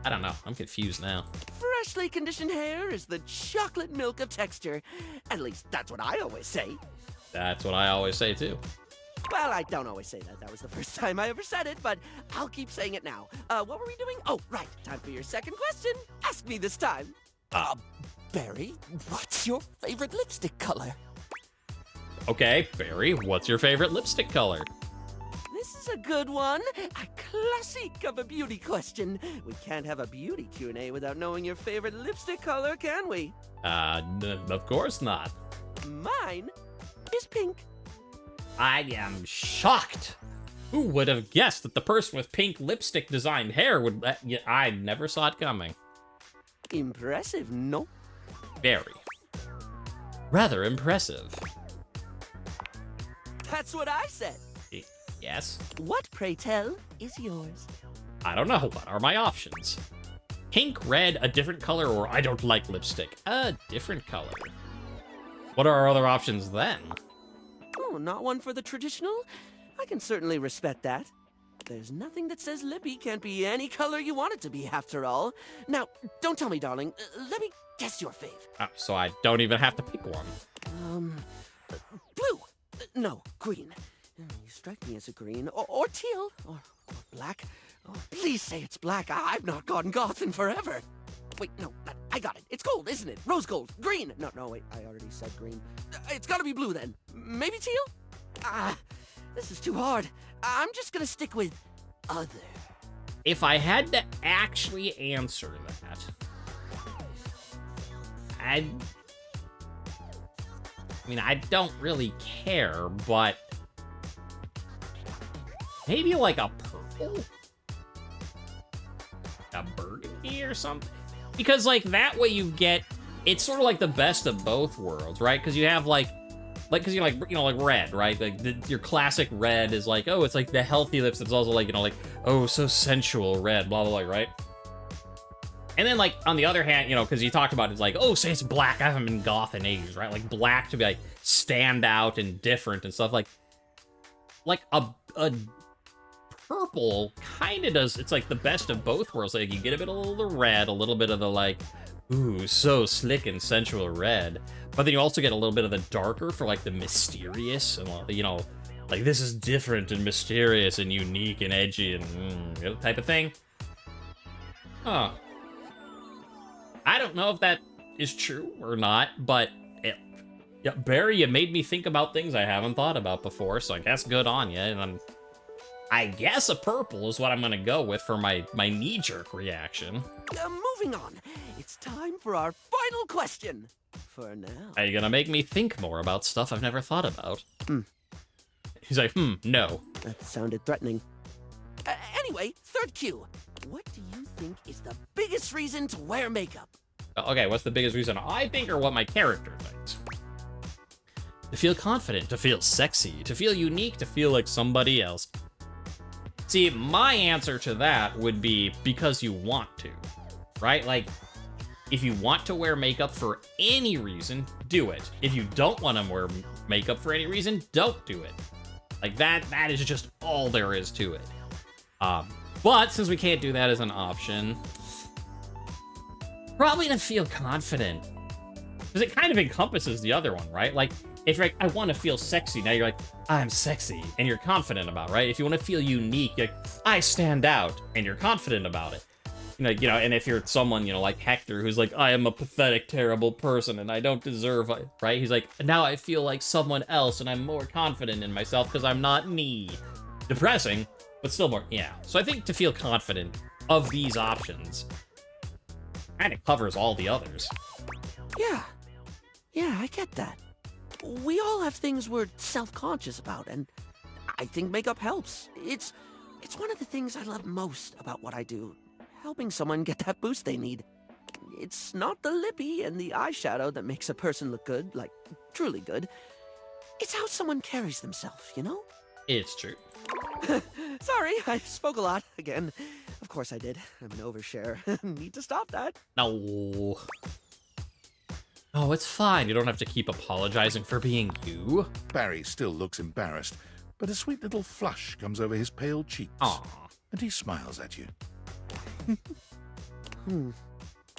I don't know. I'm confused now. Freshly conditioned hair is the chocolate milk of texture. At least that's what I always say. That's what I always say, too. Well, I don't always say that. That was the first time I ever said it, but I'll keep saying it now. What were we doing? Oh, right. Time for your second question. Ask me this time. Barry, what's your favorite lipstick color? Okay, Barry, what's your favorite lipstick color? This is a good one. A classic of a beauty question. We can't have a beauty Q&A without knowing your favorite lipstick color, can we? Of course not. Mine is pink. I am shocked. Who would have guessed that the person with pink lipstick designed hair would... I never saw it coming. Impressive, no? Very. Rather impressive. That's what I said. Yes? What, pray tell, is yours? I don't know. What are my options? Pink, red, a different color, or I don't like lipstick. A different color. What are our other options then? Oh, not one for the traditional? I can certainly respect that. There's nothing that says lippy can't be any color you want it to be, after all. Now, don't tell me, darling. Let me guess your fave. Oh, so I don't even have to pick one. Blue. No, green. You strike me as a green. Or teal. Or black. Oh, please say it's black. I've not gone goth in forever. Wait, no, I got it. It's gold, isn't it? Rose gold. Green. No, wait, I already said green. It's gotta be blue then. Maybe teal? This is too hard. I'm just gonna stick with other. If I had to actually answer that, I mean, I don't really care, but maybe like a purple? A burgundy or something? Because like that way you get, it's sort of like the best of both worlds, right? Because you have like cause you're like, you know, like red, right? Like your classic red is like, oh, it's like the healthy lips. It's also like, you know, like, oh, so sensual red, blah, blah, blah, right? And then like, on the other hand, you know, because you talked about it's like, oh, say it's black. I haven't been goth in ages, right? Like black to be like stand out and different and stuff like a purple kind of does. It's like the best of both worlds. Like you get a bit of the red, a little bit of the like, ooh, so slick and sensual red. But then you also get a little bit of the darker for like the mysterious and, you know, like this is different and mysterious and unique and edgy and type of thing. Huh. I don't know if that is true or not, but yeah, Barry, you made me think about things I haven't thought about before, so I guess good on you. And I guess a purple is what I'm gonna go with for my knee-jerk reaction. Moving on, it's time for our final question. For now. Are you gonna make me think more about stuff I've never thought about? He's like, no. That sounded threatening. Anyway, third cue. What do you think is the biggest reason to wear makeup? Okay, what's the biggest reason I think or what my character thinks? To feel confident, to feel sexy, to feel unique, to feel like somebody else. See, my answer to that would be because you want to, right? Like, if you want to wear makeup for any reason, do it. If you don't want to wear makeup for any reason, don't do it. Like, that is just all there is to it. But since we can't do that as an option, probably to feel confident. Because it kind of encompasses the other one, right? Like, if you're like, I want to feel sexy, now you're like, I'm sexy, and you're confident about it, right? If you want to feel unique, you're like, I stand out, and you're confident about it. Like, you know, and if you're someone, you know, like Hector, who's like, I am a pathetic, terrible person, and I don't deserve it, right? He's like, now I feel like someone else, and I'm more confident in myself because I'm not me. Depressing, but still more, yeah. So I think to feel confident of these options, kind of covers all the others. Yeah. Yeah, I get that. We all have things we're self-conscious about, and I think makeup helps. It's one of the things I love most about what I do. Helping someone get that boost they need. It's not the lippy and the eyeshadow that makes a person look good, like, truly good. It's how someone carries themselves, you know? It's true. Sorry, I spoke a lot again. Of course I did. I'm an overshare. Need to stop that. No. Oh, it's fine. You don't have to keep apologizing for being you. Barry still looks embarrassed, but a sweet little flush comes over his pale cheeks. Aw. And he smiles at you.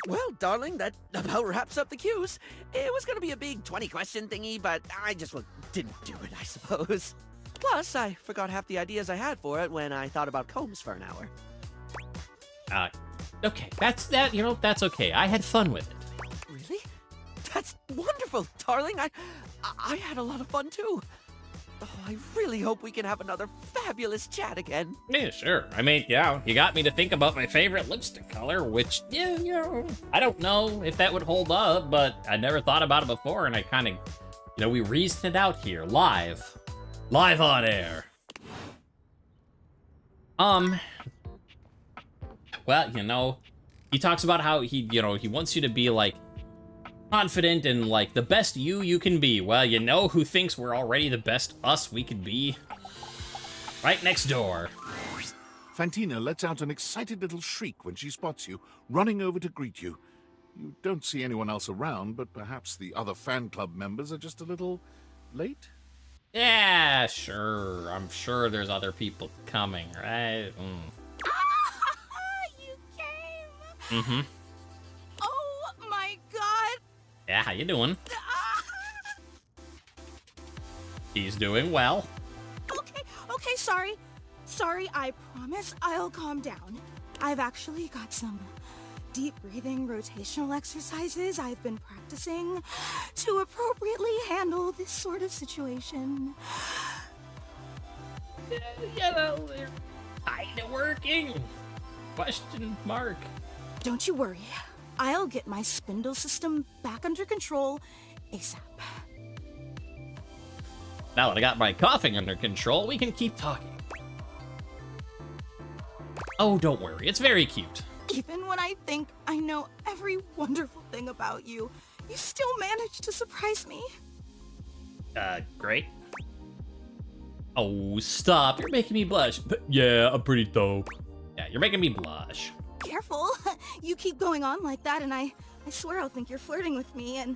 Well, darling, that about wraps up the cues. It was gonna be a big 20-question thingy, but I just didn't do it, I suppose. Plus, I forgot half the ideas I had for it when I thought about combs for an hour. Okay. That's okay. I had fun with it. Really? That's wonderful, darling. I had a lot of fun, too. Oh, I really hope we can have another fabulous chat again. Yeah, sure. I mean, yeah, you got me to think about my favorite lipstick color, which, yeah, you know, I don't know if that would hold up, but I never thought about it before, and I kind of, we reasoned it out here, live on air. Well, he talks about how he wants you to be, like, confident and, like, the best you can be. Well, you know who thinks we're already the best us we could be? Right next door. Fantina lets out an excited little shriek when she spots you, running over to greet you. You don't see anyone else around, but perhaps the other fan club members are just a little late? Yeah, sure. I'm sure there's other people coming, right? You came! Mm-hmm. Oh my god! Yeah, how you doing? He's doing well. Okay, sorry, I promise I'll calm down. I've actually got some deep breathing rotational exercises I've been practicing to appropriately handle this sort of situation. They're kinda working. Question mark. Don't you worry. I'll get my spindle system back under control ASAP. Now that I got my coughing under control, we can keep talking. Oh, don't worry. It's very cute. Even when I think I know every wonderful thing about you, you still manage to surprise me. Great. Oh, stop. You're making me blush. But yeah, I'm pretty dope. Yeah, you're making me blush. Careful. You keep going on like that and I swear I'll think you're flirting with me and...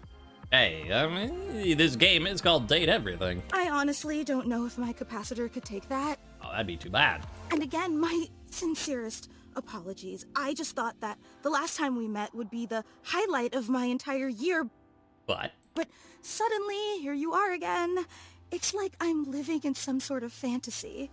Hey, I mean, this game is called Date Everything. I honestly don't know if my capacitor could take that. Oh, that'd be too bad. And again, my sincerest apologies. I just thought that the last time we met would be the highlight of my entire year. But Suddenly, here you are again. It's like I'm living in some sort of fantasy.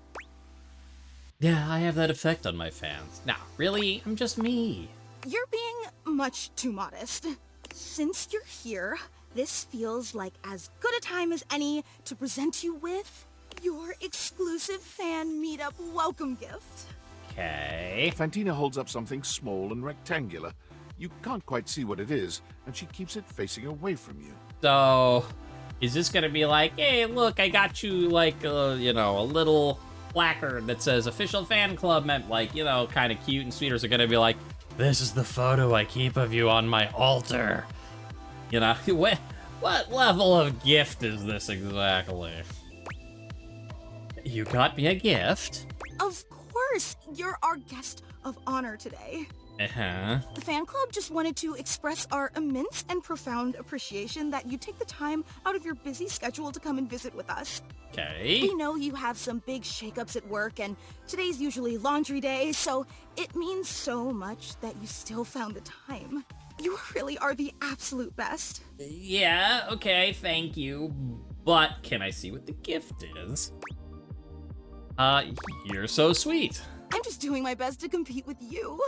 yeah, I have that effect on my fans. Now, really, I'm just me. You're being much too modest. Since you're here, this feels like as good a time as any to present you with your exclusive fan meetup welcome gift. Okay. Fantina holds up something small and rectangular. You can't quite see what it is, and she keeps it facing away from you. So, is this gonna be like, hey, look, I got you, like, a little placard that says official fan club, meant like, kind of cute and sweet, or is it gonna be like, this is the photo I keep of you on my altar? What level of gift is this exactly? You got me a gift. Of course, you're our guest of honor today. Uh-huh. The fan club just wanted to express our immense and profound appreciation that you take the time out of your busy schedule to come and visit with us. Okay. We know you have some big shakeups at work, and today's usually laundry day, so it means so much that you still found the time. You really are the absolute best. Yeah, okay, thank you. But can I see what the gift is? You're so sweet. I'm just doing my best to compete with you.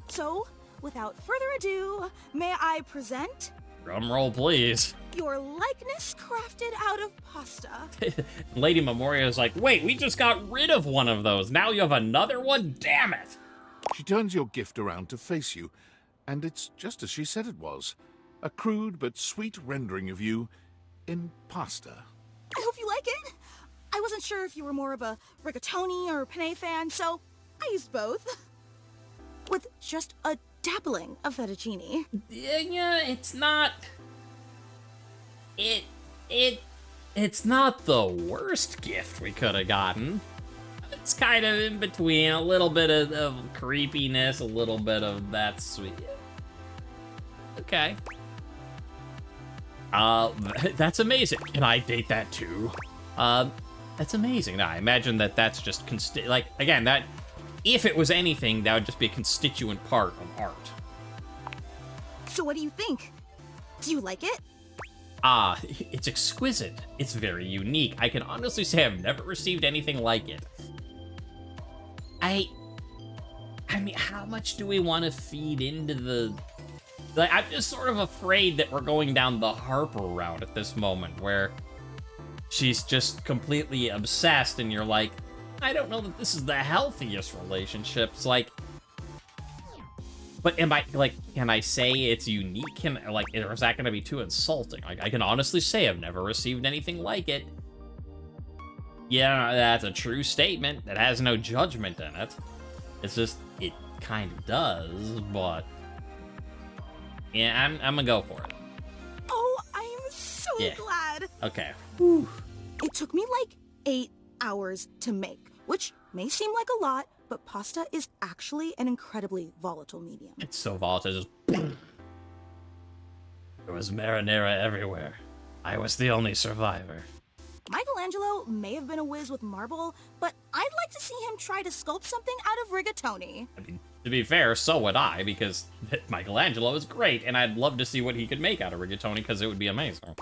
So, without further ado, may I present... Drum roll, please. Your likeness crafted out of pasta. Lady Memoria is like, wait, we just got rid of one of those. Now you have another one? Damn it. She turns your gift around to face you, And it's just as she said it was. A crude but sweet rendering of you in pasta. I hope you like it. I wasn't sure if you were more of a rigatoni or penne fan, so I used both. With just a dabbling of fettuccine. Yeah, it's not... It's not the worst gift we could have gotten. It's kind of in between, a little bit of creepiness, a little bit of that sweet. Okay. That's amazing. Can I date that too? That's amazing. Now, I imagine that's just like, again, that if it was anything, that would just be a constituent part of art. So what do you think? Do you like it? It's exquisite. It's very unique. I can honestly say I've never received anything like it. I mean, how much do we want to feed into the... Like, I'm just sort of afraid that we're going down the Harper route at this moment, where she's just completely obsessed, and you're like, I don't know that this is the healthiest relationships. Like, but am I, like, can I say it's unique? Or is that going to be too insulting? Like, I can honestly say I've never received anything like it. Yeah, that's a true statement that has no judgment in it. It's just, it kind of does, but... Yeah, I'm gonna go for it. Oh, I'm so glad. Okay. Whew. It took me like 8 hours to make, which may seem like a lot, but pasta is actually an incredibly volatile medium. It's so volatile, just... There was marinara everywhere. I was the only survivor. Michelangelo may have been a whiz with marble, but I'd like to see him try to sculpt something out of rigatoni. I mean, to be fair, so would I, because Michelangelo is great, and I'd love to see what he could make out of rigatoni, because it would be amazing.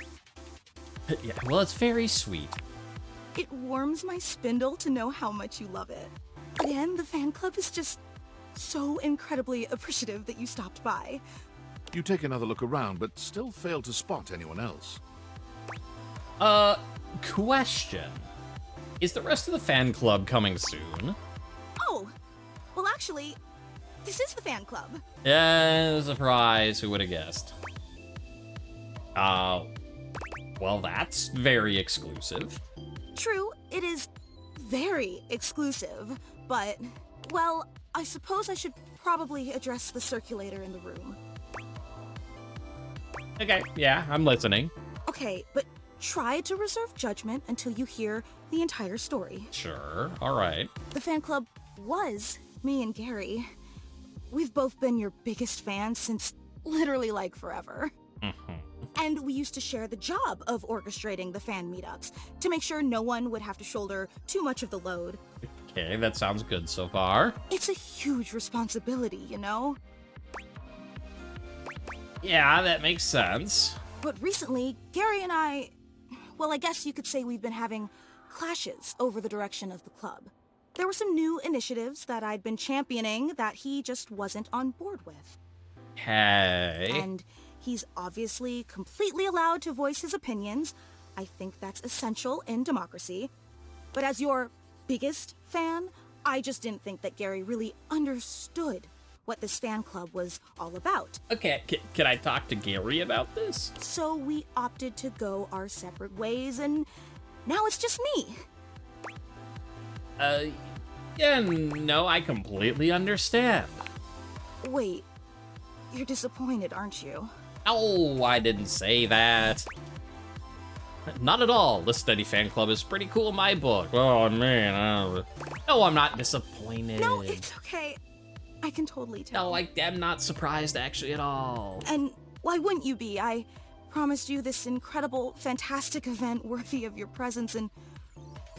Yeah, well, it's very sweet. It warms my spindle to know how much you love it. Again, the fan club is just so incredibly appreciative that you stopped by. You take another look around, but still fail to spot anyone else. Question. Is the rest of the fan club coming soon? Oh, well actually, this is the fan club. Yeah, surprise, who would have guessed? Well, that's very exclusive. True, it is very exclusive, but, well, I suppose I should probably address the circulator in the room. Okay, yeah, I'm listening. Okay, but try to reserve judgment until you hear the entire story. Sure, alright. The fan club was me and Gary. We've both been your biggest fans since literally like forever. And we used to share the job of orchestrating the fan meetups to make sure no one would have to shoulder too much of the load. Okay, that sounds good so far. It's a huge responsibility, you know? Yeah, that makes sense. But recently, Gary and I, well, I guess you could say we've been having clashes over the direction of the club. There were some new initiatives that I'd been championing that he just wasn't on board with. Hey. And he's obviously completely allowed to voice his opinions. I think that's essential in democracy. But as your biggest fan, I just didn't think that Gary really understood what this fan club was all about. Okay, can I talk to Gary about this? So we opted to go our separate ways, and now it's just me. Yeah, no, I completely understand. Wait, you're disappointed, aren't you? Oh, I didn't say that. Not at all. The Steady Fan Club is pretty cool in my book. Oh, man. No, I'm not disappointed. No, it's okay. I can totally tell. No, I'm not surprised, actually, at all. And why wouldn't you be? I promised you this incredible, fantastic event worthy of your presence, and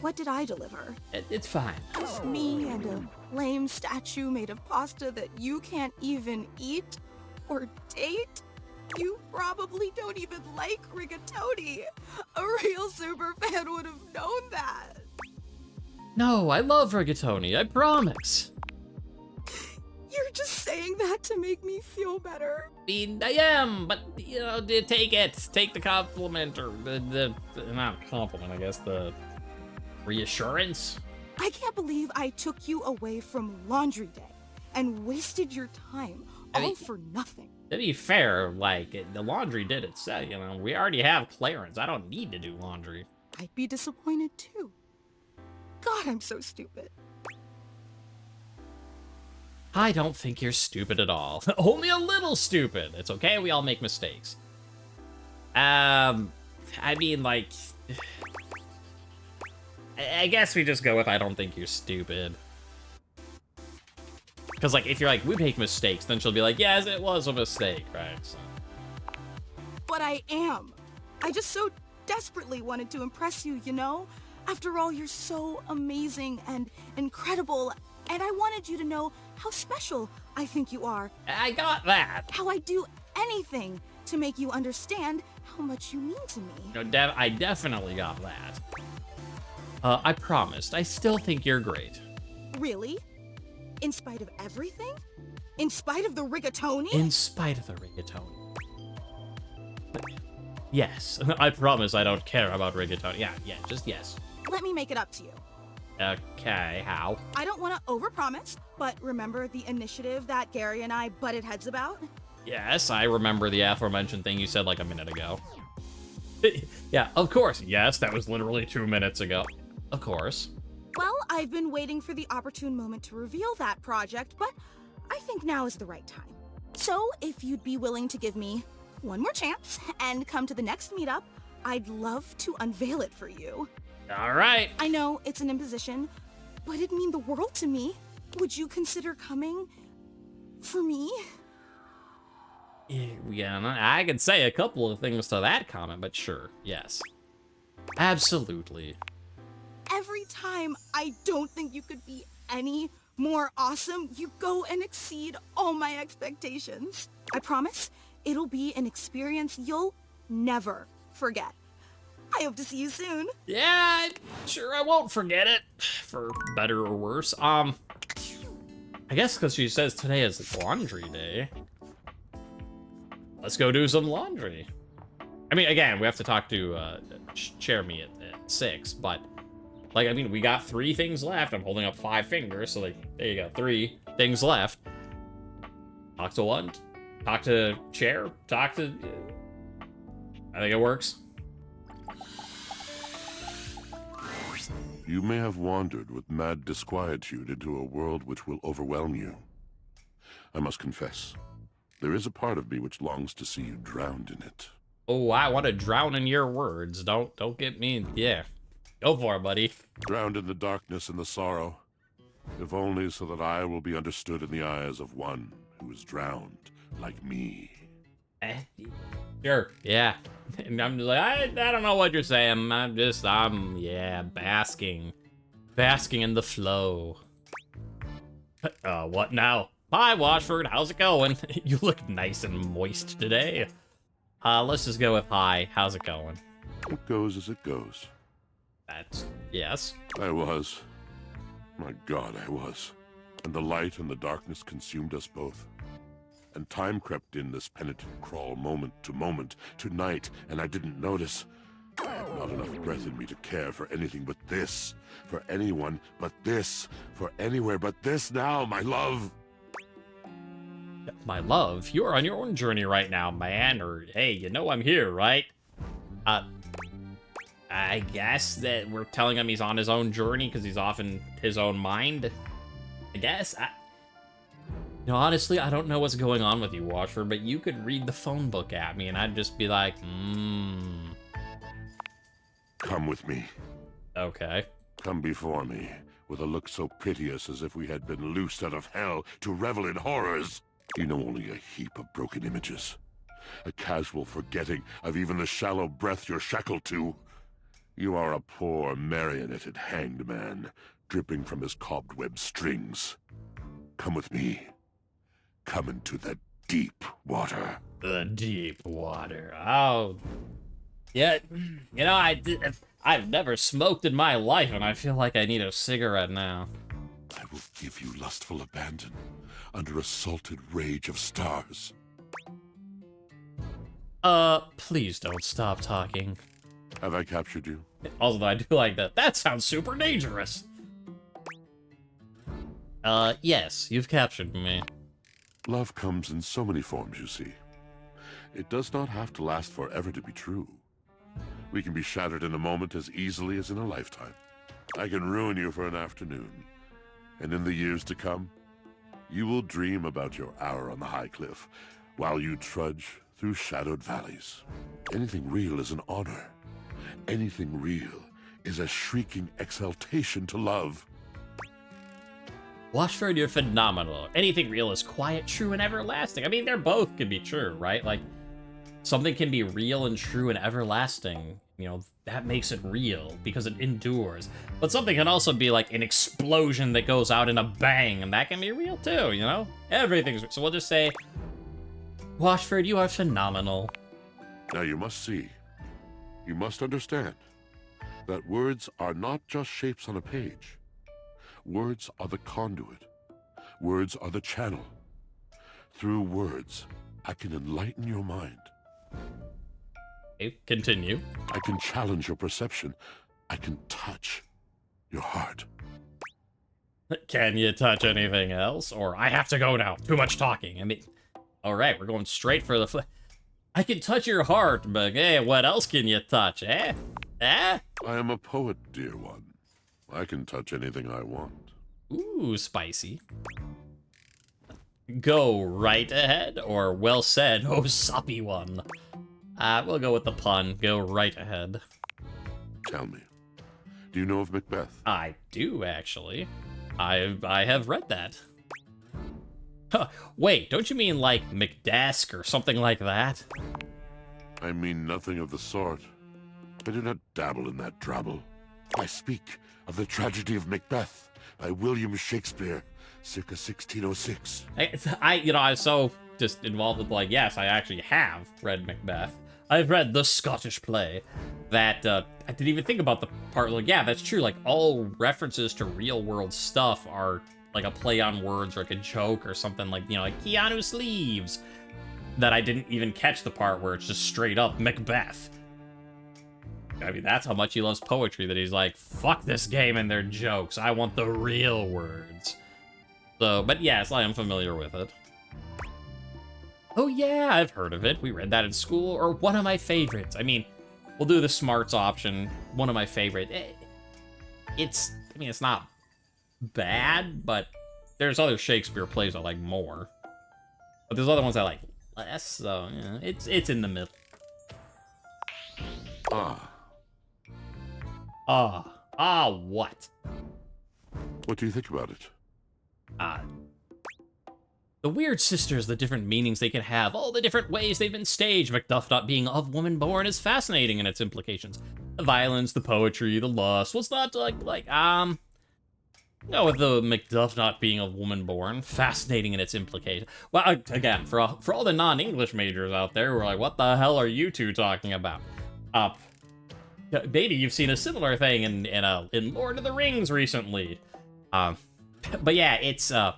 what did I deliver? It's fine. Just me and a lame statue made of pasta that you can't even eat or date? You probably don't even like rigatoni. A real super fan would have known that. No, I love rigatoni, I promise. You're just saying that to make me feel better. I mean, I am, but, you know, take it. Take the compliment, or the not compliment, I guess, the reassurance. I can't believe I took you away from laundry day and wasted your time All for nothing. To be fair, like, the laundry did it say, you know, we already have Clarence. I don't need to do laundry. I'd be disappointed too. God, I'm so stupid. I don't think you're stupid at all. Only a little stupid. It's okay, we all make mistakes. I mean, like... I guess we just go with I don't think you're stupid. Because, like, if you're like, we make mistakes, then she'll be like, yes, it was a mistake, right? So. But I am. I just so desperately wanted to impress you, you know? After all, you're so amazing and incredible, and I wanted you to know how special I think you are. I got that. How I'd do anything to make you understand how much you mean to me. No, I definitely got that. I promised. I still think you're great. Really? In spite of everything? In spite of the rigatoni? In spite of the rigatoni. Yes, I promise I don't care about rigatoni. Yeah, just yes. Let me make it up to you. Okay, how? I don't want to overpromise, but remember the initiative that Gary and I butted heads about? Yes, I remember the aforementioned thing you said like a minute ago. Yeah, of course. Yes, that was literally 2 minutes ago. Of course. Well, I've been waiting for the opportune moment to reveal that project, but I think now is the right time. So, if you'd be willing to give me one more chance and come to the next meetup, I'd love to unveil it for you. All right. I know it's an imposition, but it'd mean the world to me. Would you consider coming for me? Yeah, I could say a couple of things to that comment, but sure, yes. Absolutely. Every time I don't think you could be any more awesome, you go and exceed all my expectations. I promise it'll be an experience you'll never forget. I hope to see you soon. Yeah, sure I won't forget it, for better or worse. I guess because she says today is laundry day. Let's go do some laundry. I mean, again, we have to talk to Chairemi at 6, but, like, I mean, we got 3 things left. I'm holding up 5 fingers, so, like, there you go, 3 things left. Talk to one, talk to Chair, talk to... I think it works. You may have wandered with mad disquietude into a world which will overwhelm you. I must confess, there is a part of me which longs to see you drowned in it. Oh, I want to drown in your words. Don't get me... Yeah. Go for it, buddy. Drowned in the darkness and the sorrow, if only so that I will be understood in the eyes of one who is drowned like me. Sure, yeah. And I'm just like, I don't know what you're saying. Yeah, basking. Basking in the flow. What now? Hi, Washford, how's it going? You look nice and moist today. Let's just go with hi, how's it going? It goes as it goes. That's, yes. I was. My God, I was. And the light and the darkness consumed us both. And time crept in this penitent crawl moment, to night, and I didn't notice. I had not enough breath in me to care for anything but this, for anyone but this, for anywhere but this now, my love. My love, you are on your own journey right now, man, or hey, you know I'm here, right? I guess that we're telling him he's on his own journey because he's off in his own mind. I guess. You know, honestly, I don't know what's going on with you, Washford, but you could read the phone book at me, and I'd just be like, Come with me. Okay. Come before me, with a look so piteous as if we had been loosed out of hell to revel in horrors. You know only a heap of broken images. A casual forgetting of even the shallow breath you're shackled to. You are a poor, marionetted hanged man, dripping from his cobweb strings. Come with me. Come into the deep water. The deep water. Oh. Yeah, you know, I've never smoked in my life, and I feel like I need a cigarette now. I will give you lustful abandon under a salted rage of stars. Please don't stop talking. Have I captured you? Although I do like that. That sounds super dangerous. Yes, you've captured me. Love comes in so many forms, you see. It does not have to last forever to be true. We can be shattered in a moment as easily as in a lifetime. I can ruin you for an afternoon, and in the years to come, you will dream about your hour on the high cliff, while you trudge through shadowed valleys. Anything real is an honor. Anything real is a shrieking exaltation to love. Washford, you're phenomenal. Anything real is quiet, true, and everlasting. I mean, they're both can be true, right? Like, something can be real and true and everlasting. You know, that makes it real because it endures. But something can also be like an explosion that goes out in a bang, and that can be real too, you know? Everything's... So we'll just say, Washford, you are phenomenal. Now you must see, you must understand, that words are not just shapes on a page. Words are the conduit. Words are the channel. Through words, I can enlighten your mind. Okay, continue. I can challenge your perception. I can touch your heart. Can you touch anything else? Or I have to go now. Too much talking. I mean, all right, we're going straight for the... I can touch your heart, but hey, what else can you touch, eh? Eh? I am a poet, dear one. I can touch anything I want. Ooh, spicy. Go right ahead, or well said, oh soppy one. We'll go with the pun. Go right ahead. Tell me, do you know of Macbeth? I do, actually. I have read that. Huh, wait, don't you mean like McDesk or something like that? I mean nothing of the sort. I do not dabble in that drabble. I speak of the tragedy of Macbeth by William Shakespeare, circa 1606. I was so just involved with, like, yes, I actually have read Macbeth. I've read the Scottish play that, I didn't even think about the part, like, yeah, that's true, like, all references to real-world stuff are, like, a play on words or, like, a joke or something, like, you know, like, Keanu Sleeves, that I didn't even catch the part where it's just straight up Macbeth. I mean, that's how much he loves poetry, that he's like, fuck this game and their jokes, I want the real words. So, but yes, I am familiar with it. Oh yeah, I've heard of it. We read that in school, or one of my favorites. I mean, we'll do the smarts option. One of my favorite. It's not bad, but there's other Shakespeare plays I like more. But there's other ones I like less, so, yeah, it's in the middle. What? What do you think about it? The weird sisters, the different meanings they can have, all the different ways they've been staged. Macduff not being of woman born is fascinating in its implications. The violence, the poetry, the lust. What's not no, with the Macduff not being of woman born, fascinating in its implications. Well, again, for all the non-English majors out there who are like, what the hell are you two talking about? Maybe you've seen a similar thing in Lord of the Rings recently. But yeah, it's a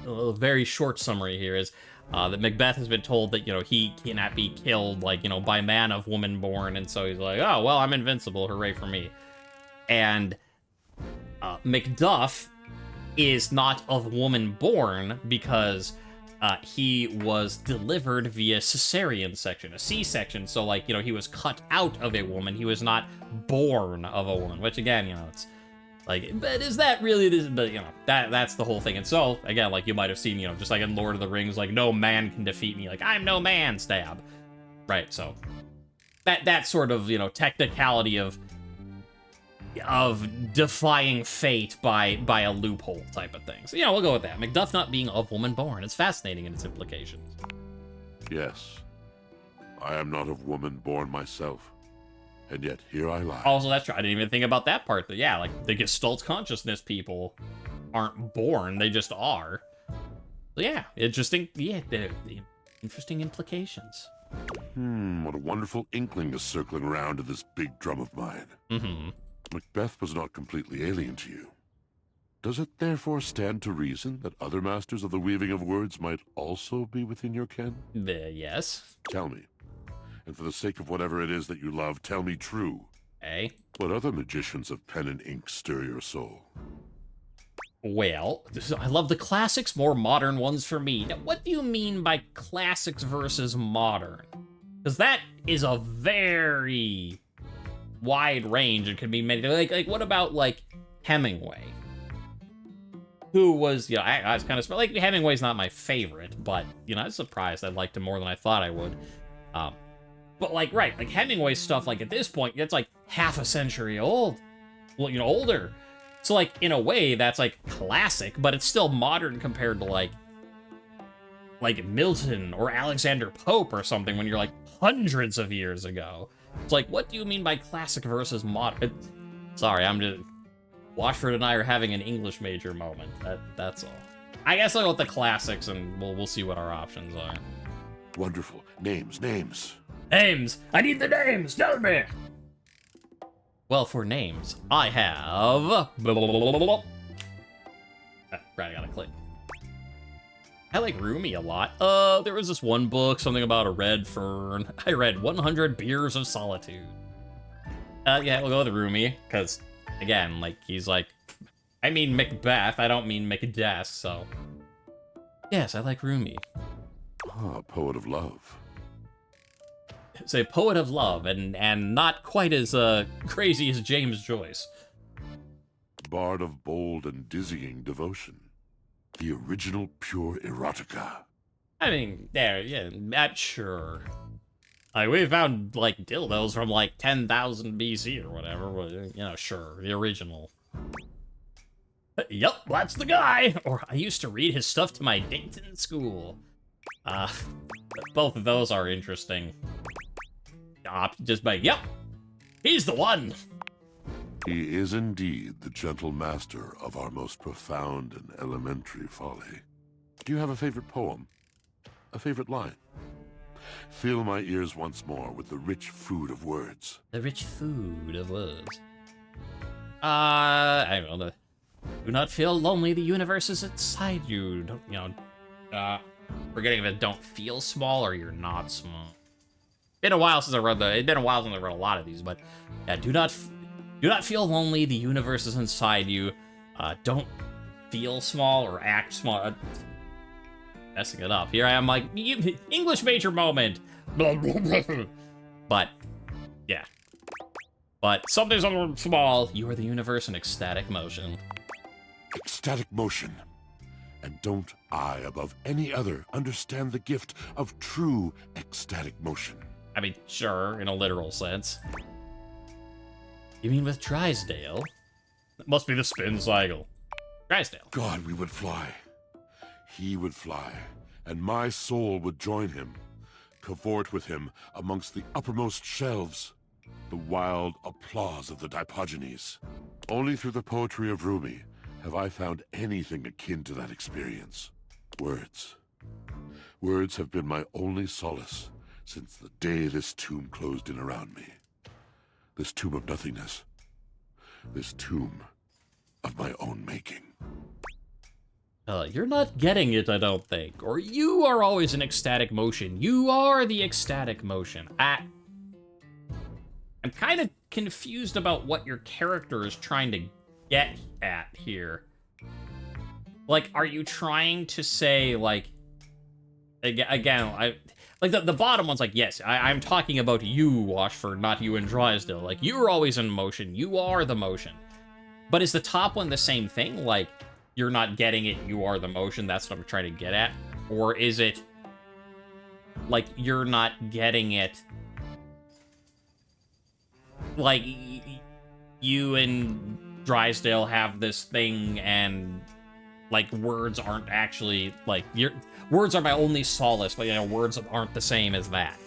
very short summary here is that Macbeth has been told that, you know, he cannot be killed, like, you know, by man of woman born, and so he's like, oh, well, I'm invincible, hooray for me. And Macduff is not of woman born because he was delivered via cesarean section, a C-section, so, like, you know, he was cut out of a woman, he was not born of a woman, which, again, you know, it's like, but is that really this? But, you know, that's the whole thing. And so, again, like, you might have seen, you know, just like in Lord of the Rings, like, no man can defeat me, like, I'm no man, stab. Right, so, that sort of, you know, technicality of defying fate by a loophole type of thing. So, you know, we'll go with that. Macduff not being of woman born is fascinating in its implications. Yes. I am not of woman born myself. And yet, here I lie. Also, that's true. I didn't even think about that part. But yeah, like, the Gestalt consciousness people aren't born. They just are. So yeah, interesting. Yeah, the interesting implications. What a wonderful inkling is circling around to this big drum of mine. Mm-hmm. Macbeth was not completely alien to you. Does it therefore stand to reason that other masters of the weaving of words might also be within your ken? Yes. Tell me. And for the sake of whatever it is that you love, tell me true. Eh? What other magicians of pen and ink stir your soul? Well, I love the classics, more modern ones for me. Now, what do you mean by classics versus modern? Because that is a very wide range. It could be many. Like, what about, like, Hemingway? Who was, you know, I was kind of, like, Hemingway's not my favorite, but, you know, I was surprised I liked him more than I thought I would. But, like, right, like, Hemingway's stuff, like, at this point, it's, like, half a century old. Well, you know, older. So, like, in a way, that's, like, classic, but it's still modern compared to, like Milton or Alexander Pope or something when you're, like, hundreds of years ago. It's like, what do you mean by classic versus modern? Sorry, I'm just... Washford and I are having an English major moment. That's all. I guess I'll go with the classics, and we'll see what our options are. Wonderful. Names. Names! I need the names! Tell me! Well, for names, I have... Right, I gotta click. I like Rumi a lot. There was this one book, something about a red fern. I read 100 Beers of Solitude. Yeah, we'll go with Rumi, because, again, like, he's like... I mean Macbeth, I don't mean Macdeath, so... Yes, I like Rumi. Ah, poet of love. It's a poet of love, and not quite as crazy as James Joyce. Bard of bold and dizzying devotion. The original pure erotica. I mean, yeah, sure. Like, we found, like, dildos from, like, 10,000 BC or whatever, but, you know, sure, the original. Yup, that's the guy! Or I used to read his stuff to my dates in school. Both of those are interesting. Just by, yep, he's the one! He is indeed the gentle master of our most profound and elementary folly. Do you have a favorite poem? A favorite line? Fill my ears once more with the rich food of words. The rich food of words. I don't know. Do not feel lonely, the universe is inside you. Don't, you know, forgetting if it don't feel small or you're not small. Been a while since I read it's been a while since I read a lot of these, but yeah, do not feel lonely, the universe is inside you. Don't feel small or act small. Messing it up. Here I am, like, English major moment. But, yeah. But something's small. You are the universe in ecstatic motion. Ecstatic motion. And don't I, above any other, understand the gift of true ecstatic motion? I mean, sure, in a literal sense. You mean with Drysdale? That must be the spin cycle. Drysdale. God, we would fly. He would fly, and my soul would join him, cavort with him amongst the uppermost shelves, the wild applause of the Dipogenes. Only through the poetry of Rumi have I found anything akin to that experience. Words. Words have been my only solace since the day this tomb closed in around me. This tomb of nothingness. This tomb of my own making. You're not getting it, I don't think. Or you are always in ecstatic motion. You are the ecstatic motion. I'm kind of confused about what your character is trying to get at here. Like, are you trying to say, like... Again, like, the bottom one's like, yes, I'm talking about you, Washford, not you and Drysdale. Like, you're always in motion. You are the motion. But is the top one the same thing? Like, you're not getting it, you are the motion, that's what I'm trying to get at? Or is it, like, you're not getting it, like, you and Drysdale have this thing, and, like, words aren't actually, like, words are my only solace, but, you know, words aren't the same as that.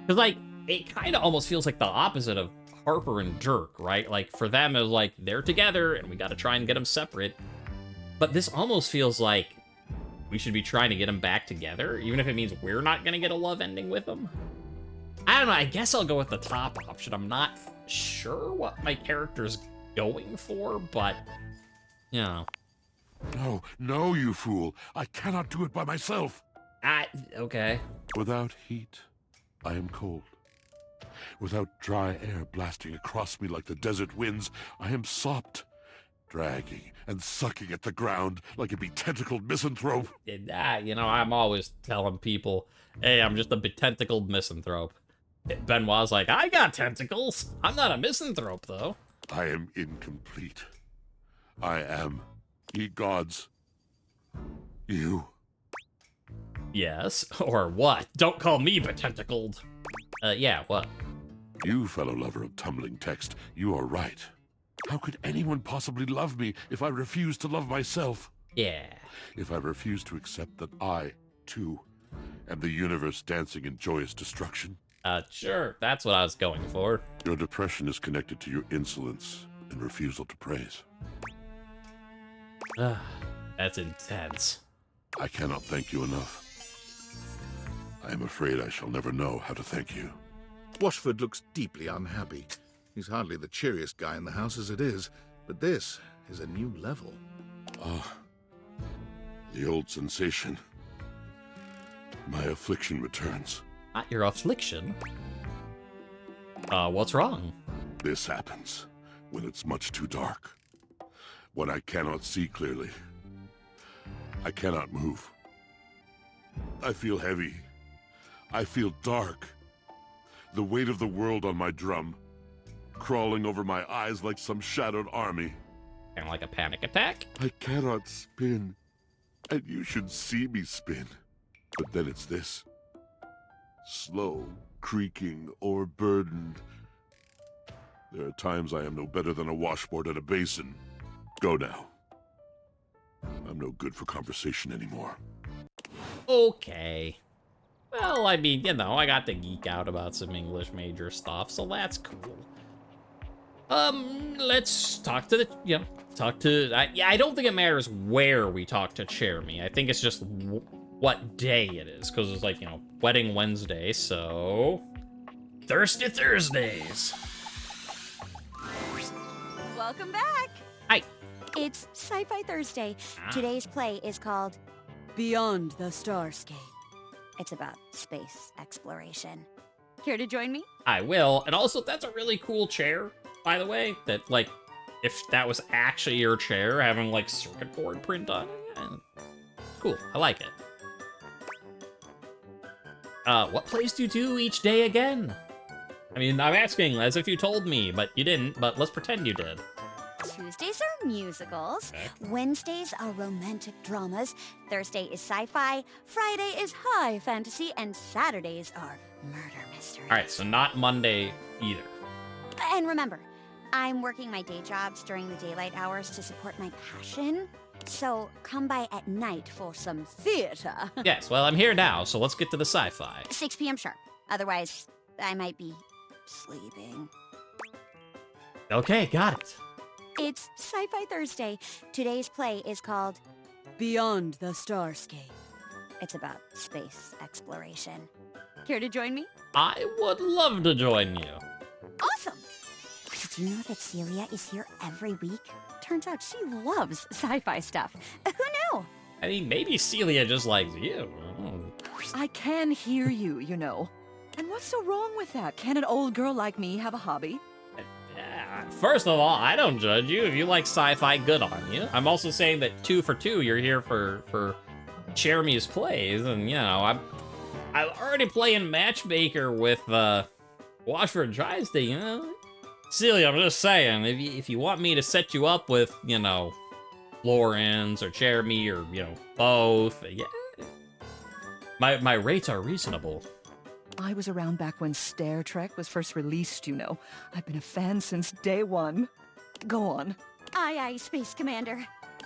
Because, like, it kind of almost feels like the opposite of Harper and Dirk, right? Like, for them, it was like, they're together, and we gotta try and get them separate. But this almost feels like we should be trying to get them back together, even if it means we're not gonna get a love ending with them. I don't know, I guess I'll go with the top option. I'm not sure what my character's going for, but, you know. No, no, you fool. I cannot do it by myself. Okay. Without heat, I am cold. Without dry air blasting across me like the desert winds, I am sopped. dragging and sucking at the ground like a betentacled misanthrope. I'm always telling people, hey, I'm just a betentacled misanthrope. Benoit's like, I got tentacles. I'm not a misanthrope, though. I am incomplete. I am, ye gods, you. Yes, or what? Don't call me betentacled. Yeah, what? You, fellow lover of tumbling text, you are right. How could anyone possibly love me if I refuse to love myself? Yeah. If I refuse to accept that I, too, am the universe dancing in joyous destruction? Sure, that's what I was going for. Your depression is connected to your insolence and refusal to praise. That's intense. I cannot thank you enough. I am afraid I shall never know how to thank you. Washford looks deeply unhappy. He's hardly the cheeriest guy in the house as it is, but this is a new level. Ah, the old sensation. My affliction returns. Not your affliction. What's wrong? This happens when it's much too dark. When I cannot see clearly. I cannot move. I feel heavy. I feel dark. The weight of the world on my drum, crawling over my eyes like some shadowed army. Kind of like a panic attack? I cannot spin, and you should see me spin. But then it's this. Slow, creaking, overburdened. There are times I am no better than a washboard at a basin. Go now. I'm no good for conversation anymore. Okay. Well, I mean, I got to geek out about some English major stuff, so that's cool. Let's talk to I don't think it matters where we talk to Chairemi. I think it's just what day it is, because it's like, Wedding Wednesday, so... Thirsty Thursdays! Welcome back! Hi! It's Sci-Fi Thursday. Today's play is called Beyond the Starscape. It's about space exploration. Here to join me? I will, and also, that's a really cool chair, by the way, that, if that was actually your chair, having, circuit board print on it, cool, I like it. What plays do you do each day again? I mean, I'm asking as if you told me, but you didn't, but let's pretend you did. Tuesdays are musicals, Wednesdays are romantic dramas, Thursday is sci-fi, Friday is high fantasy, and Saturdays are murder mysteries. Alright, so not Monday either. And remember, I'm working my day jobs during the daylight hours to support my passion, so come by at night for some theater. Yes, well, I'm here now, so let's get to the sci-fi. 6 p.m. sharp. Otherwise, I might be sleeping. Okay, got it. It's Sci-Fi Thursday. Today's play is called Beyond the Starscape. It's about space exploration. Here to join me? I would love to join you. Awesome! Did you know that Celia is here every week? Turns out she loves sci-fi stuff. Who knew? I mean, maybe Celia just likes you. I can hear you, And what's so wrong with that? Can an old girl like me have a hobby? First of all, I don't judge you. If you like sci-fi, good on you. I'm also saying that 2 for 2, you're here for Chairemi's plays, and I'm already playing matchmaker with Washford tries to, Celia, I'm just saying, if you want me to set you up with, Lawrence or Chairemi or both, yeah, my rates are reasonable. I was around back when Star Trek was first released, I've been a fan since day one. Go on. Aye, aye, Space Commander.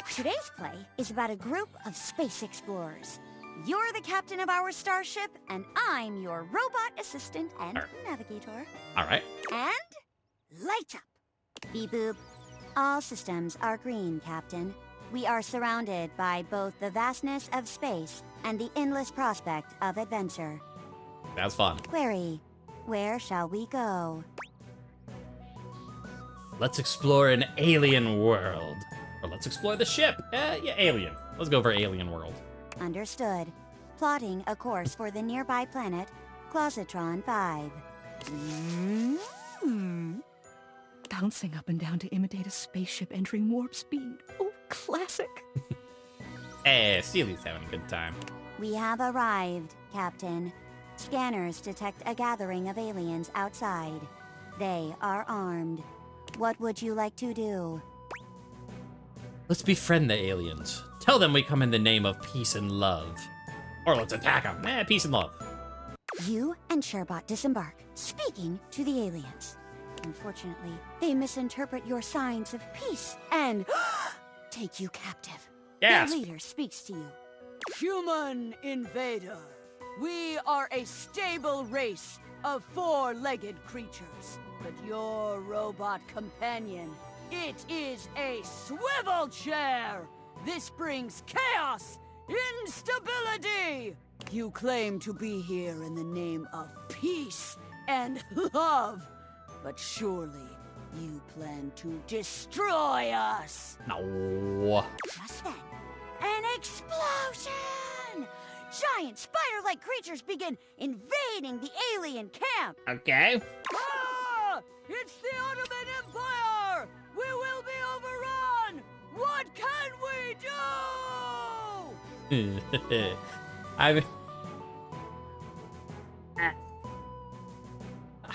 Today's play is about a group of space explorers. You're the captain of our starship, and I'm your robot assistant and navigator. All right. And light up. Beep boop. All systems are green, Captain. We are surrounded by both the vastness of space and the endless prospect of adventure. That's fun. Query, where shall we go? Let's explore an alien world. Or let's explore the ship. Yeah, alien. Let's go for alien world. Understood. Plotting a course for the nearby planet, Clositron 5. bouncing up and down to imitate a spaceship entering warp speed. Oh, classic. Hey, Celia's having a good time. We have arrived, Captain. Scanners detect a gathering of aliens outside. They are armed. What would you like to do? Let's befriend the aliens. Tell them we come in the name of peace and love. Or let's attack them. Peace and love. You and Sherbot disembark, speaking to the aliens. Unfortunately, they misinterpret your signs of peace and take you captive. Yes. Their leader speaks to you. Human invader. We are a stable race of four-legged creatures. But your robot companion, it is a swivel chair. This brings chaos, instability. You claim to be here in the name of peace and love. But surely you plan to destroy us. No. Just then, an explosion! Giant spider-like creatures begin invading the alien camp. Okay. Ah! It's the Ottoman Empire! We will be overrun! What can we do?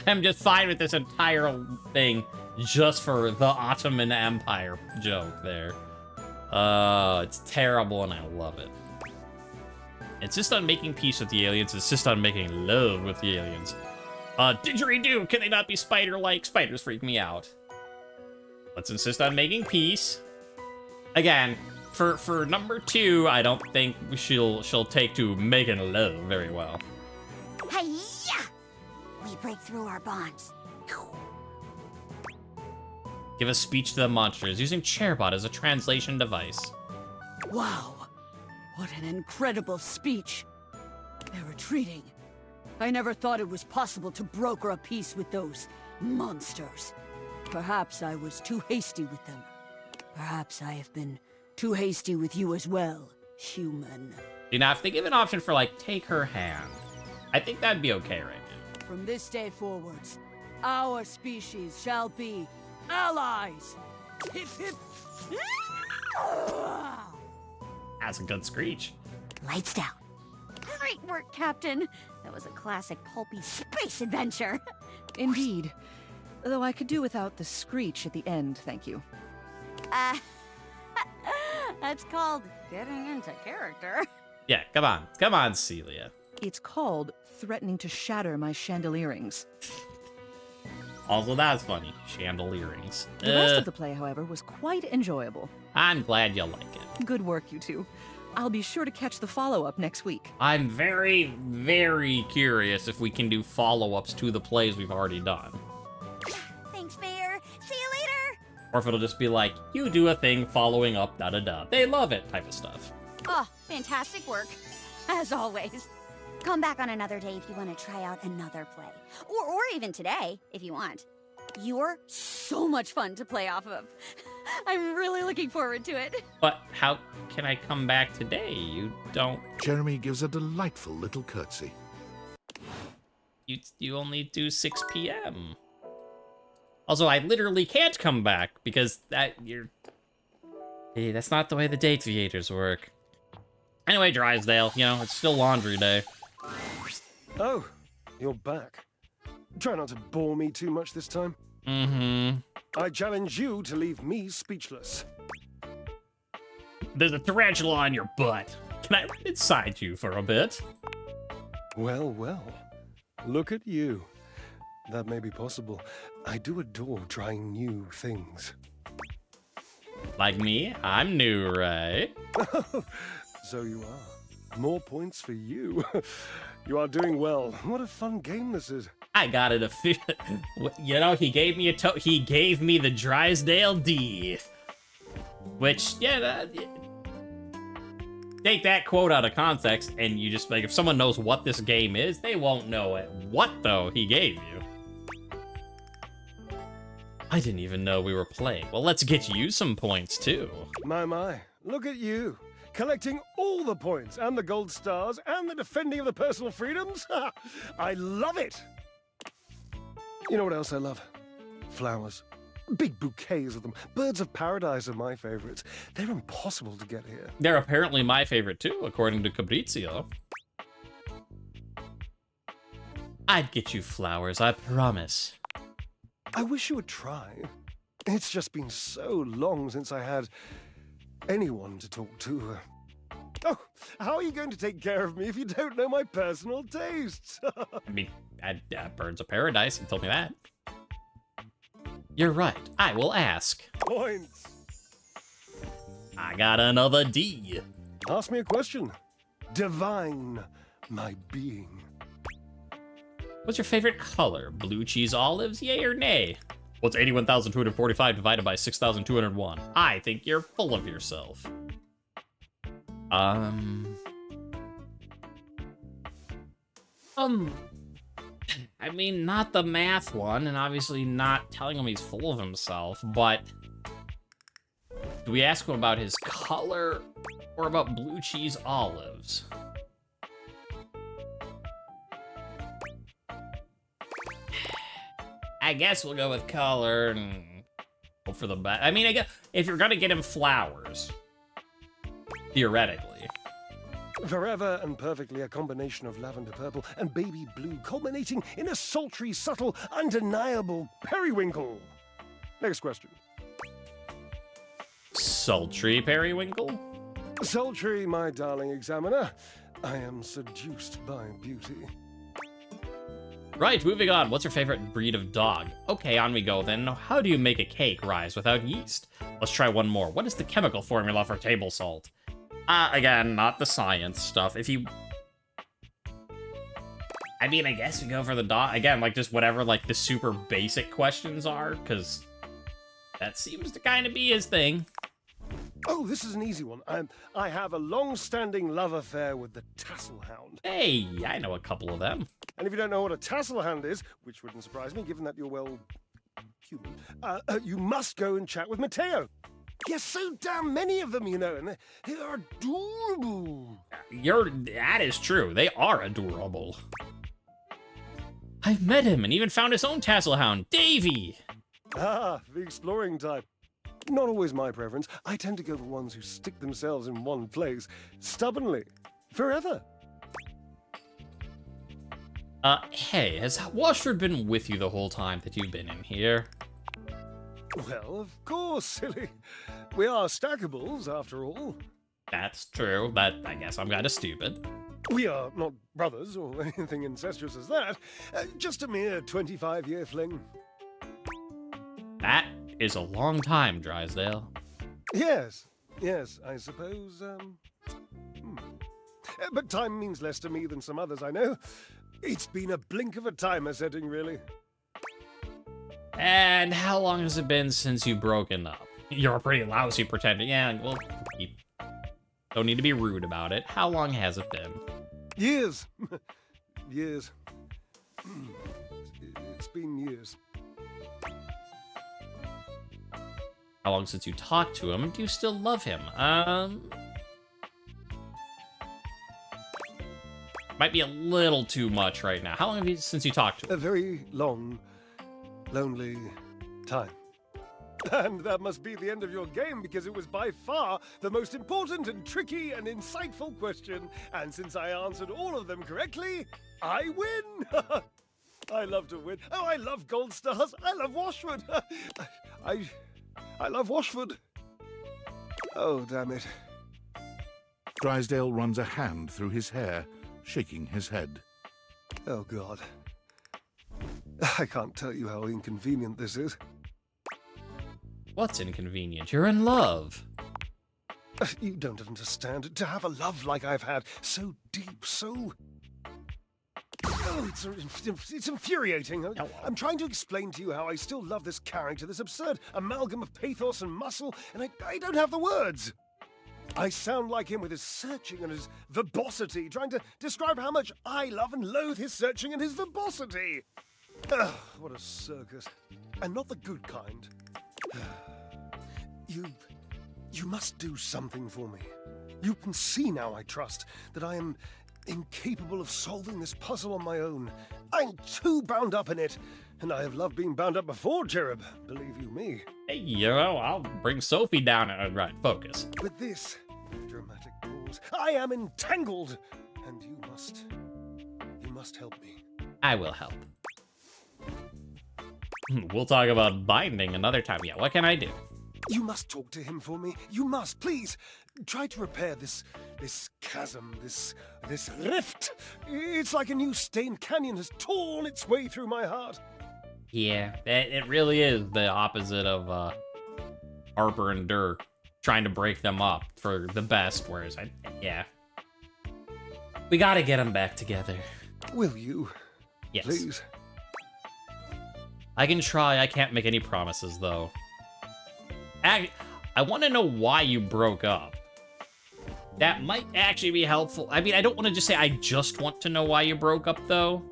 I'm just fine with this entire thing just for the Ottoman Empire joke there. It's terrible and I love it. Insist on making peace with the aliens, insist on making love with the aliens. Didgeridoo, can they not be spider-like? Spiders freak me out. Let's insist on making peace. Again, for number 2, I don't think she'll take to making love very well. Hi-ya! We break through our bonds. Give a speech to the monsters using Chairbot as a translation device. Wow. What an incredible speech. They're retreating. I never thought it was possible to broker a peace with those monsters. Perhaps I was too hasty with them. Perhaps I have been too hasty with you as well, human. You know, if they give an option for, like, take her hand, I think that'd be okay right now. From this day forwards, our species shall be allies. Hip, hip. That's a good screech. Lights down. Great work, Captain. That was a classic pulpy space adventure. Indeed. Though I could do without the screech at the end, thank you. That's called getting into character. Yeah, come on, Celia. It's called threatening to shatter my chandelierings. Also, that's funny. Chandelierings. The rest of the play, however, was quite enjoyable. I'm glad you like it. Good work, you two. I'll be sure to catch the follow-up next week. I'm very, very curious if we can do follow-ups to the plays we've already done. Thanks, Mayor. See you later. Or if it'll just be like, you do a thing following up, da-da-da. They love it type of stuff. Oh, fantastic work. As always. Come back on another day if you want to try out another play. Or even today, if you want. You're so much fun to play off of. I'm really looking forward to it. But how can I come back today? You don't... Chairemi gives a delightful little curtsy. You only do 6 p.m. Also, I literally can't come back because Hey, that's not the way the day theaters work. Anyway, Drysdale, you know, it's still laundry day. Oh, you're back. Try not to bore me too much this time. Mm-hmm. I challenge you to leave me speechless. There's a tarantula on your butt. Can I ride inside you for a bit? Well, well. Look at you. That may be possible. I do adore trying new things. Like me, I'm new, right? So you are. More points for you. You are doing well. What a fun game this is. I got it official. You know, he gave me he gave me the Drysdale D. Which, yeah, take that quote out of context, and you just, like, if someone knows what this game is, they won't know it. What, though, he gave you? I didn't even know we were playing. Well, let's get you some points, too. My. Look at you. Collecting all the points, and the gold stars, and the defending of the personal freedoms. I love it. You know what else I love? Flowers. Big bouquets of them. Birds of paradise are my favorites. They're impossible to get here. They're apparently my favorite too, according to Fabrizio. I'd get you flowers, I promise. I wish you would try. It's just been so long since I had anyone to talk to. Oh, how are you going to take care of me if you don't know my personal tastes? I mean, birds of paradise, you told me that. You're right, I will ask. Points. I got another D. Ask me a question. Divine my being. What's your favorite color? Blue cheese olives, yay or nay? What's 81,245 divided by 6,201? I think you're full of yourself. I mean, not the math one, and obviously not telling him he's full of himself, but do we ask him about his color or about blue cheese olives? I guess we'll go with color and hope for the best. I mean, I guess if you're gonna get him flowers, theoretically. Forever and perfectly a combination of lavender purple and baby blue, culminating in a sultry, subtle, undeniable periwinkle. Next question. Sultry periwinkle? Sultry, my darling examiner. I am seduced by beauty. Right, moving on. What's your favorite breed of dog? Okay, on we go then. How do you make a cake rise without yeast? Let's try one more. What is the chemical formula for table salt? Again, not the science stuff. If you... I mean, I guess we go for the dog. Again, like, just whatever, like, the super basic questions are, because that seems to kind of be his thing. Oh, this is an easy one. I have a long-standing love affair with the tassel hound. Hey, I know a couple of them. And if you don't know what a tassel hound is, which wouldn't surprise me, given that you're, well, human, you must go and chat with Matteo. Yes, so damn many of them, you know, and they are adorable. That is true. They are adorable. I've met him and even found his own tassel hound, Davy. Ah, the exploring type. Not always my preference. I tend to go for ones who stick themselves in one place, stubbornly, forever. Hey, has Washford been with you the whole time that you've been in here? Well, of course, silly. We are stackables, after all. That's true, but I guess I'm kinda stupid. We are not brothers or anything incestuous as that. Just a mere 25-year fling. That is a long time, Drysdale. Yes, I suppose, But time means less to me than some others I know. It's been a blink of a timer setting, really. And how long has it been since you've broken up? You're a pretty lousy pretender. Yeah, well, don't need to be rude about it. How long has it been? Years. Years. It's been years. How long since you talked to him? Do you still love him? Might be a little too much right now. How long have you since you talked to him? A very long, lonely time. And that must be the end of your game, because it was by far the most important and tricky and insightful question. And since I answered all of them correctly, I win! I love to win. Oh, I love gold stars. I love Washford. I love Washford. Oh, damn it. Drysdale runs a hand through his hair, shaking his head. Oh, God. I can't tell you how inconvenient this is. What's inconvenient? You're in love. You don't understand. To have a love like I've had, so deep, so... Oh, it's infuriating. I'm trying to explain to you how I still love this character, this absurd amalgam of pathos and muscle, and I don't have the words. I sound like him with his searching and his verbosity, trying to describe how much I love and loathe his searching and his verbosity. Ugh, what a circus. And not the good kind. You must do something for me. You can see now, I trust, that I am incapable of solving this puzzle on my own. I'm too bound up in it And I have loved being bound up before, Cherub, believe you me. Hey, you know, I'll bring Sophie down and right, focus. With this dramatic pause, I am entangled, and you must help me. I will help. We'll talk about binding another time. Yeah, what can I do? You must talk to him for me. You must, please. Try to repair this chasm, this rift. It's like a new stained canyon has torn its way through my heart. Yeah, it really is the opposite of Harper and Dirk trying to break them up for the best, whereas yeah. We gotta get them back together. Will you? Yes. Please. I can try, I can't make any promises, though. I want to know why you broke up. That might actually be helpful. I mean, I don't want to just say I just want to know why you broke up, though.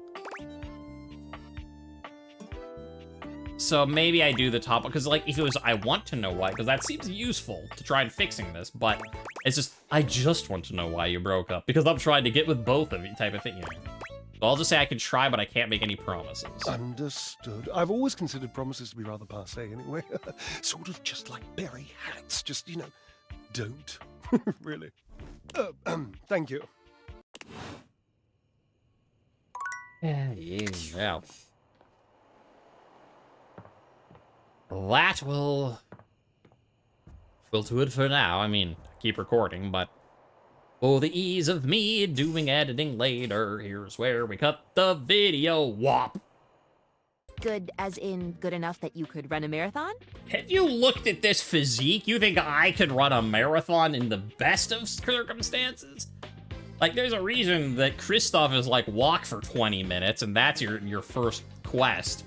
So maybe I do the top one, because, like, if it was I want to know why, because that seems useful to try and fixing this, but it's just, I just want to know why you broke up, because I'm trying to get with both of you type of thing, you know. So I'll just say I can try, but I can't make any promises. Understood. I've always considered promises to be rather passé anyway. Sort of just like berry hats. Just, you know, don't. Really. Thank you. Yeah. That will do it for now. I mean, keep recording, but for the ease of me doing editing later, here's where we cut the video. Whop. Good as in good enough that you could run a marathon? Have you looked at this physique? You think I could run a marathon in the best of circumstances? Like, there's a reason that Kristoff is like, walk for 20 minutes, and that's your first quest.